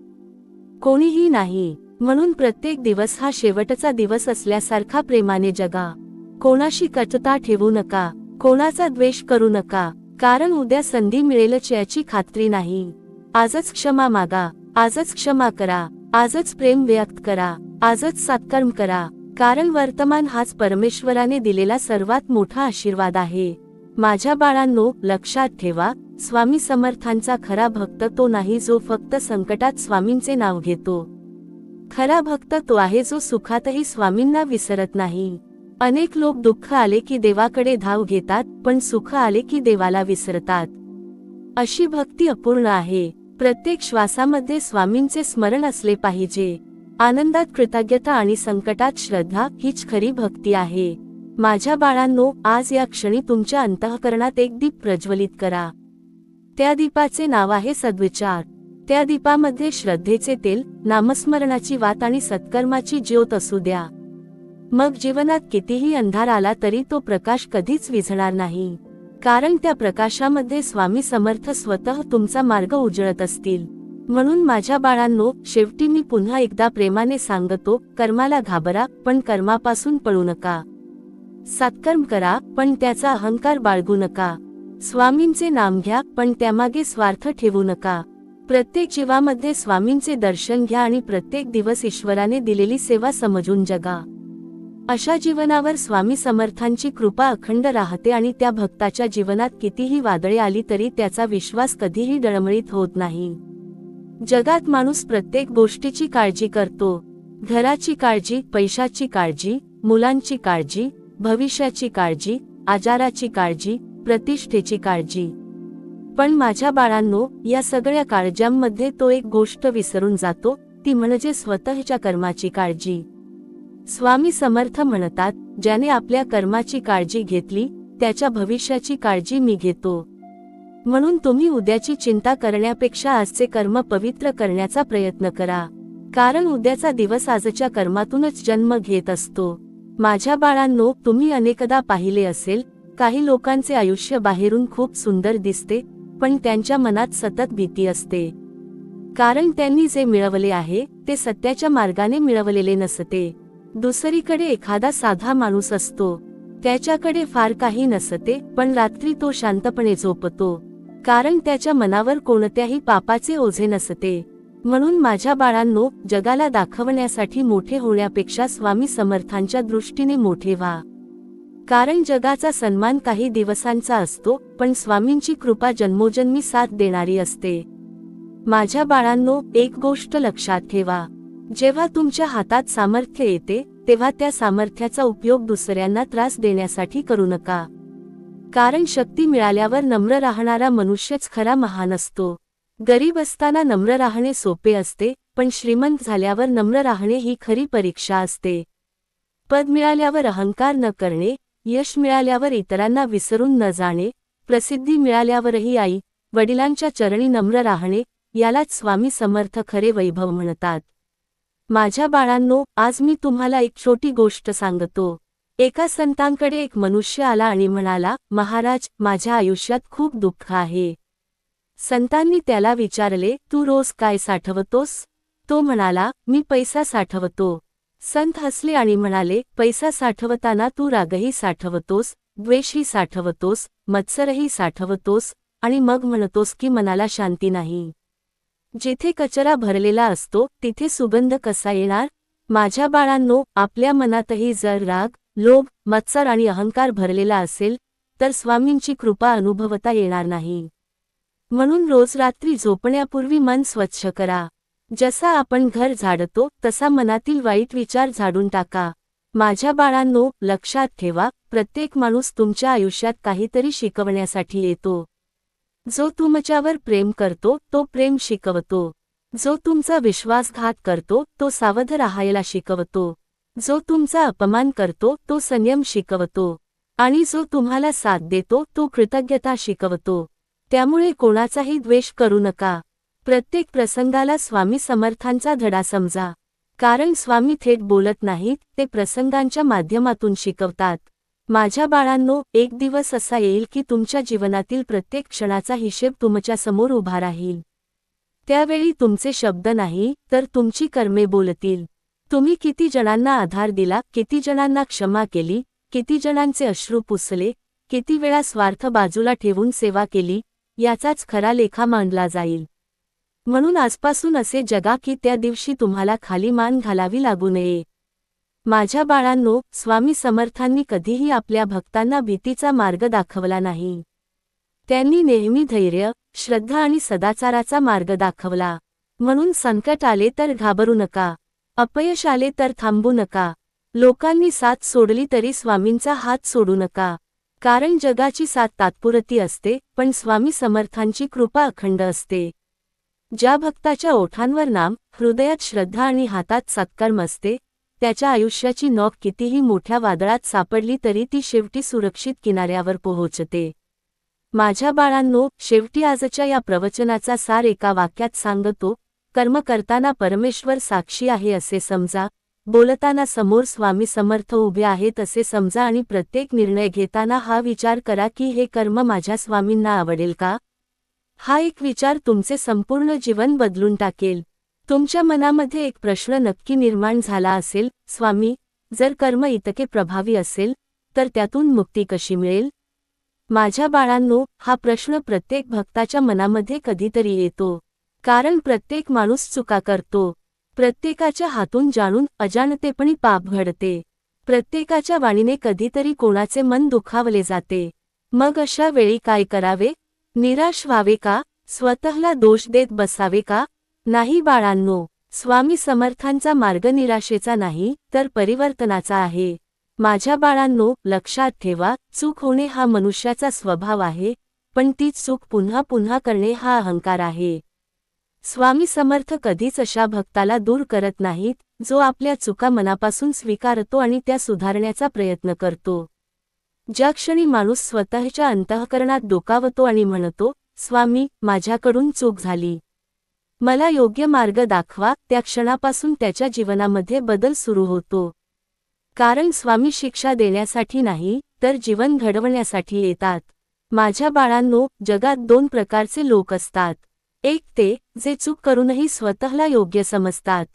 कोणीही नाही. म्हणून प्रत्येक दिवस हा शेवटचा दिवस असल्यासारखा प्रेमाने जगा. कोणाशी कटुता ठेवू नका, कोणाचा द्वेष करू नका, कारण उद्या संधी मिळेलच याची खात्री नाही. आजच क्षमा मागा, आजच क्षमा करा, आजच प्रेम व्यक्त करा, आजच सत्कर्म करा. कारण वर्तमान हाच परमेश्वराने दिलेला सर्वात मोठा आशीर्वाद आहे. माझ्या बाळांनो, लक्षात ठेवा, स्वामी समर्थांचा खरा भक्त तो नाही जो फक्त संकटात स्वामींचे नाव घेतो. खरा भक्त तो आहे जो सुखातही स्वामींना विसरत नाही. अनेक लोक दुःख आले की देवाकडे धाव घेतात, पण सुख आले की देवाला विसरतात. अशी भक्ती अपूर्ण आहे. प्रत्येक श्वासामध्ये स्वामींचे स्मरण असले पाहिजे. आनंदात कृतज्ञता आणि संकटात श्रद्धा हीच खरी भक्ती आहे. माझ्या बाळांनो, आज या क्षणी तुमच्या अंतःकरणात एक दीप प्रज्वलित करा. त्या दीपाचे नाव आहे सद्विचार. त्या दीपामध्ये श्रद्धेचे तेल, नामस्मरणाची वात आणि सत्कर्माची ज्योत असू द्या. मग जीवनात कितीही अंधार आला तरी तो प्रकाश कधीच विझणार नाही. कारण त्या प्रकाशामध्ये स्वामी समर्थ स्वतः तुमचा मार्ग उजळत असतील. म्हणून माझ्या बाळांनो, शेवटी मी पुन्हा एकदा प्रेमाने सांगतो, कर्माला घाबरा पण कर्मापासून पळू नका. सत्कर्म करा पण त्याचा अहंकार बाळगू नका. स्वामींचे नाम घ्या पण त्यामागे स्वार्थ ठेवू नका. प्रत्येक जीवामध्ये स्वामींचे दर्शन घ्या आणि प्रत्येक दिवस ईश्वराने दिलेली सेवा समजून जगा. अशा जीवनावर स्वामी समर्थांची कृपा अखंड राहते आणि त्या भक्ताच्या जीवनात कितीही वादळे आली तरी त्याचा विश्वास कधीही डळमळीत होत नाही. जगात माणूस प्रत्येक गोष्टीची काळजी करतो. घराची काळजी, पैशाची काळजी, मुलांची काळजी, भविष्याची काळजी, आजाराची काळजी, प्रतिष्ठेची काळजी. पण माझ्या बाळांनो, या सगळ्या काळजांमध्ये तो एक गोष्ट विसरून जातो, ती म्हणजे स्वतःच्या कर्माची काळजी. स्वामी समर्थ म्हणतात, ज्याने आपल्या कर्माची काळजी घेतली त्याच्या भविष्याची काळजी मी घेतो. म्हणून तुम्ही उद्याची चिंता करण्यापेक्षा आजचे कर्म पवित्र करण्याचा प्रयत्न करा. कारण उद्याचा दिवस आजच्या कर्मातूनच जन्म घेत असतो. माझ्या बाळांनो, तुम्ही अनेकदा पाहिले असेल, काही लोकांचे आयुष्य बाहेरून खूप सुंदर दिसते पण त्यांच्या मनात सतत भीती असते. कारण त्यांनी जे मिळवले आहे ते सत्याच्या मार्गाने मिळवलेले नसते. दुसरीकडे एखादा साधा माणूस असतो, त्याच्याकडे फार काही नसते पण रात्री तो शांतपणे झोपतो. कारण त्याच्या मनावर कोणत्याही पापाचे ओझे नसते. म्हणून माझ्या बाळांनो, जगाला दाखवण्यासाठी मोठे होण्यापेक्षा स्वामी समर्थांच्या दृष्टीने मोठे व्हा. कारण जगाचा सन्मान काही दिवसांचा असतो पण स्वामींची कृपा जन्मोजन्मी साथ देणारी असते. माझ्या बाळांनो, एक गोष्ट लक्षात ठेवा, जेव्हा तुमच्या हातात सामर्थ्य येते तेव्हा त्या सामर्थ्याचा उपयोग दुसऱ्यांना त्रास देण्यासाठी करू नका. कारण शक्ती मिळाल्यावर नम्र राहणारा मनुष्यच खरा महान असतो. गरीब असताना नम्र राहणे सोपे असते पण श्रीमंत झाल्यावर नम्र राहणे ही खरी परीक्षा असते. पद मिळाल्यावर अहंकार न करणे, यश मिळाल्यावर इतरांना विसरून न जाणे, प्रसिद्धी मिळाल्यावरही आई वडिलांच्या चरणी नम्र राहणे, यालाच स्वामी समर्थ खरे वैभव म्हणतात. माझ्या बाळांनो, आज मी तुम्हाला एक छोटी गोष्ट सांगतो. एका संतांकडे एक मनुष्य आला आणि म्हणाला, महाराज, माझ्या आयुष्यात खूप दुःख आहे. संतांनी त्याला विचारले, तू रोज काय साठवतोस? तो म्हणाला, मी पैसा साठवतो. संत हसले आणि म्हणाले, पैसा साठवताना तू रागही साठवतोस, द्वेषही साठवतोस, मत्सरही साठवतोस आणि मग म्हणतोस की मनाला शांती नाही. जिथे कचरा भरलेला असतो तिथे सुगंध कसा येणार? माझ्या बाळांनो, आपल्या मनातही जर राग, लोभ, मत्सर आणि अहंकार भरलेला असेल तर स्वामींची कृपा अनुभवता येणार नाही. म्हणून रोज रात्री झोपण्यापूर्वी मन स्वच्छ करा. जसा आपण घर झाडतो तसा मनातील वाईट विचार झाडून टाका. माझ्या बाळांनो, लक्षात ठेवा, प्रत्येक माणूस तुमच्या आयुष्यात काहीतरी शिकवण्यासाठी येतो. जो तुमच्यावर प्रेम करतो तो प्रेम शिकवतो. जो तुमचा विश्वासघात करतो तो सावध राहायला शिकवतो. जो तुमचा अपमान करतो तो संयम शिकवतो. आणि जो तुम्हाला साथ देतो तो कृतज्ञता शिकवतो. त्यामुळे कोणाचाही द्वेष करू नका. प्रत्येक प्रसंगाला स्वामी समर्थांचा धडा समजा. कारण स्वामी थेट बोलत नाहीत, ते प्रसंगांच्या माध्यमातून शिकवतात. माझ्या बाळांनो, एक दिवस असा येईल की तुमच्या जीवनातील प्रत्येक क्षणाचा हिशेब तुमच्या समोर उभा राहील. त्यावेळी तुमचे शब्द नाही तर तुमची कर्मे बोलतील. तुम्ही किती जणांना आधार दिला, किती जणांना क्षमा केली, किती जणांचे अश्रू पुसले, किती वेळा स्वार्थ बाजूला ठेवून सेवा केली, याचाच खरा लेखा मांडला जाईल. म्हणून आजपासून असे जगा की त्या दिवशी तुम्हाला खाली मान घालावी लागू नये. माझ्या बाळांनो, स्वामी समर्थांनी कधीही आपल्या भक्तांना भीतीचा मार्ग दाखवला नाही. त्यांनी नेहमी धैर्य, श्रद्धा आणि सदाचाराचा मार्ग दाखवला. म्हणून संकट आले तर घाबरू नका. अपयश आले तर थांबू नका. लोकांनी साथ सोडली तरी स्वामींचा हात सोडू नका. कारण जगाची साथ तात्पुरती असते, पण स्वामी समर्थांची कृपा अखंड असते. ज्या भक्ताच्या ओठांवर नाम, हृदयात श्रद्धा आणि हातात सत्कर्म असते, त्याच्या आयुष्याची नौक कितीही मोठ्या वादळात सापडली तरी ती शेवटी सुरक्षित किनाऱ्यावर पोहोचते. माझ्या बाळांनो, शेवटी आजच्या या प्रवचनाचा सार एका वाक्यात सांगतो. कर्म करताना परमेश्वर साक्षी आहे असे समजा, बोलताना समोर स्वामी समर्थ उभे आहेत असे समजा आणि प्रत्येक निर्णय घेताना हा विचार करा की हे कर्म माझ्या स्वामींना आवडेल का? हा एक विचार तुमचे संपूर्ण जीवन बदलून टाकेल. तुमच्या मनामध्ये एक प्रश्न नक्की निर्माण झाला असेल, स्वामी, जर कर्म इतके प्रभावी असेल, तर त्यातून मुक्ती कशी मिळेल? माझ्या बाळांनो, हा प्रश्न प्रत्येक भक्ताच्या मनामध्ये कधीतरी येतो. कारण प्रत्येक माणूस चुका करतो. प्रत्येकाच्या हातून जाणून अजाणतेपणी पाप घडते. प्रत्येकाच्या वाणीने कधीतरी कोणाचे मन दुखावले जाते. मग अशा वेळी काय करावे? निराश व्हावे का? स्वतःला दोष देत बसावे का? नाही बाळांनो, स्वामी समर्थांचा मार्ग निराशेचा नाही, तर परिवर्तनाचा आहे. माझ्या बाळांनो, लक्षात ठेवा, चूक होणे हा मनुष्याचा स्वभाव आहे, पण तीच चूक पुन्हा पुन्हा करणे हा अहंकार आहे. स्वामी समर्थ कधीच अशा भक्ताला दूर करत नाहीत, जो आपल्या चुका मनापासून स्वीकारतो आणि त्या सुधारण्याचा प्रयत्न करतो. ज्या क्षणी माणूस स्वतःच्या अंतःकरणात डोकावतो आणि म्हणतो, स्वामी, माझ्याकडून चूक झाली, मला योग्य मार्ग दाखवा, त्या क्षणापासून त्याच्या जीवनामध्ये बदल सुरू होतो. कारण स्वामी शिक्षा देण्यासाठी नाही, तर जीवन घडवण्यासाठी येतात. माझ्या बाळांनो, जगात दोन प्रकारचे लोक असतात. एक ते, जे चूक करूनही स्वतःला योग्य समजतात,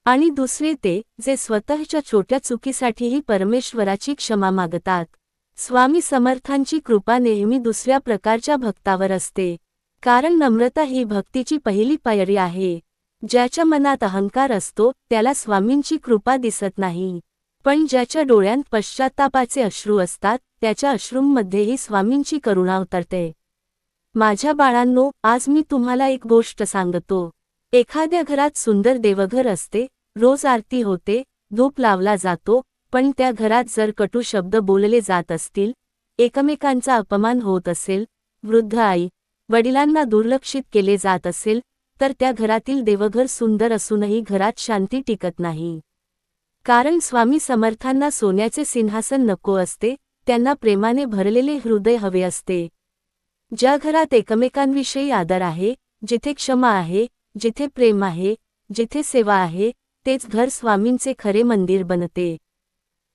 आणि दुसरे ते, जे स्वतःच्या छोट्या चुकीसाठीही परमेश्वराची क्षमा मागतात. स्वामी समर्थांची कृपा नेहमी दुसऱ्या प्रकारच्या भक्तावर असते. कारण नम्रता ही भक्तीची पहिली पायरी आहे. ज्याच्या मनात अहंकार असतो, त्याला स्वामींची कृपा दिसत नाही. पण ज्याच्या डोळ्यांत पश्चात्तापाचे अश्रू असतात, त्याच्या अश्रूंमध्येही स्वामींची करुणा उतरते. माझ्या बाळांनो, आज मी तुम्हाला एक गोष्ट सांगतो. एखाद्या घरात सुंदर देवघर असते, रोज आरती होते, धूप लावला जातो, पण त्या घरात जर कटू शब्द बोलले जात असतील, एकमेकांचा अपमान होत असेल, वृद्ध आई वडिलांना दुर्लक्षित केले जात असेल, तर त्या घरातील देवघर सुंदर असूनही घरात शांती टिकत नाही. कारण स्वामी समर्थांना सोन्याचे सिंहासन नको असते, त्यांना प्रेमाने भरलेले हृदय हवे असते. ज्या घरात एकमेकांविषयी आदर आहे, जिथे क्षमा आहे, जिथे प्रेम आहे, जिथे सेवा आहे, तेच घर स्वामींचे खरे मंदिर बनते.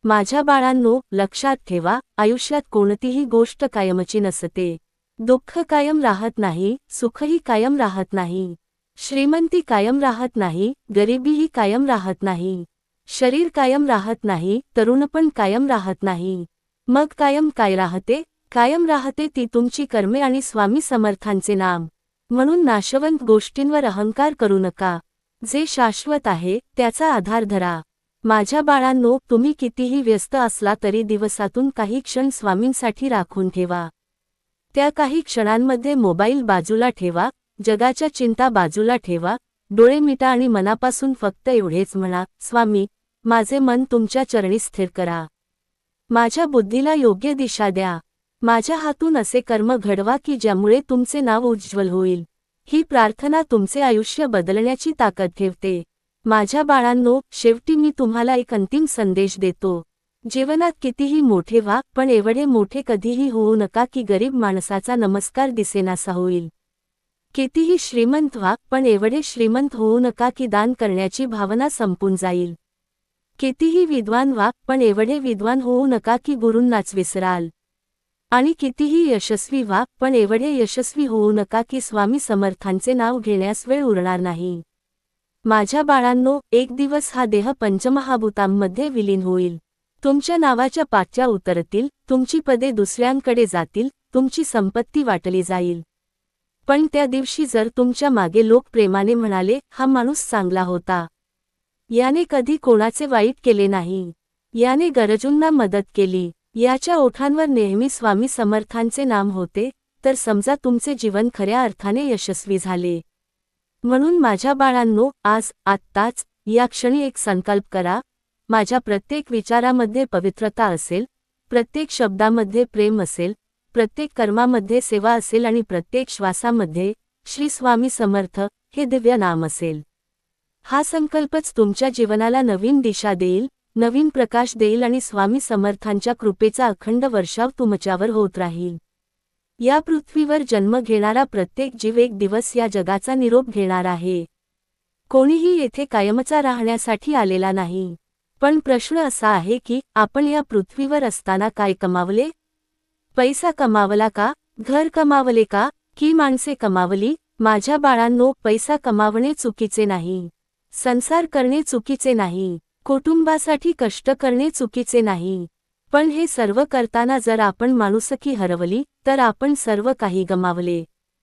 माझ्या बाळांनो, लक्षात ठेवा, आयुष्यात कोणतीही गोष्ट कायमची नसते. दुःख कायम राहत नाही, सुखही कायम राहत नाही. श्रीमंती कायम राहत नाही, गरिबीही कायम राहत नाही. शरीर कायम राहत नाही, तरुणपण कायम राहत नाही. मग कायम काय राहते? कायम राहते ती तुमची कर्मे आणि स्वामी समर्थांचे नाम. म्हणून नाशवंत गोष्टींवर अहंकार करू नका. जे शाश्वत आहे, त्याचा आधार धरा. माझ्या बाळांनो, तुम्ही कितीही व्यस्त असला तरी दिवसातून काही क्षण स्वामींसाठी राखून ठेवा. त्या काही क्षणांमध्ये मोबाईल बाजूला ठेवा, जगाच्या चिंता बाजूला ठेवा, डोळे मिटा आणि मनापासून फक्त एवढेच म्हणा, स्वामी, माझे मन तुमच्या चरणी स्थिर करा. माझ्या बुद्धीला योग्य दिशा द्या. माझ्या हातून असे कर्म घडवा की ज्यामुळे तुमचे नाव उज्ज्वल होईल. ही प्रार्थना तुमचे आयुष्य बदलण्याची ताकद ठेवते. माझ्या बाळांनो, शेवटी मी तुम्हाला एक अंतिम संदेश देतो. जीवनात कितीही मोठे व्हा, पण एवढे मोठे कधीही होऊ नका की गरीब माणसाचा नमस्कार दिसेनासा होईल. कितीही श्रीमंत व्हा, पण एवढे श्रीमंत होऊ नका की दान करण्याची भावना संपून जाईल. कितीही विद्वान व्हा, पण एवढे विद्वान होऊ नका की गुरूंनाच विसराल. आणि कितीही यशस्वी व्हा, पण एवढे यशस्वी होऊ नका की स्वामी समर्थांचे नाव घेण्यास वेळ उरणार नाही. माझ्या बाळांनो, एक दिवस हा देह पंचमहाभूतांमध्ये विलीन होईल. तुमच्या नावाच्या पाच्या उतरतील, तुमची पदे दुसऱ्यांकडे जातील, तुमची संपत्ती वाटली जाईल. पण त्या दिवशी जर तुमच्या मागे लोक प्रेमाने म्हणाले, हा माणूस चांगला होता, याने कधी कोणाचे वाईट केले नाही, याने गरजूंना मदत केली, याच्या ओठांवर नेहमी स्वामी समर्थांचे नाम होते, तर समजा तुमचे जीवन खऱ्या अर्थाने यशस्वी झाले. म्हणून माझ्या बाळांनो, आज, आत्ताच, या क्षणी एक संकल्प करा. माझ्या प्रत्येक विचारामध्ये पवित्रता असेल, प्रत्येक शब्दामध्ये प्रेम असेल, प्रत्येक कर्मामध्ये सेवा असेल आणि प्रत्येक श्वासामध्ये श्री स्वामी समर्थ हे दिव्य नाम असेल. हा संकल्पच तुमच्या जीवनाला नवीन दिशा देईल, नवीन प्रकाश देईल आणि स्वामी समर्थांच्या कृपेचा अखंड वर्षाव तुमच्यावर होत राहील. या पृथ्वीवर जन्म घेणारा प्रत्येक जीव एक दिवस या जगाचा निरोप घेणार आहे. कोणीही येथे कायमचा राहण्यासाठी आलेला नाही. पण प्रश्न असा आहे की आपण या पृथ्वीवर असताना काय कमावले? पैसा कमावला का? घर कमावले का? की माणसे कमावली? माझ्या बाळांनो, पैसा कमावणे चुकीचे नाही. संसार करणे चुकीचे नाही. कुटुंबासाठी कष्ट करणे चुकीचे नाही. पण हे सर्व करताना जर आपण माणुसकी हरवली तर आपण सर्व काही गमावले.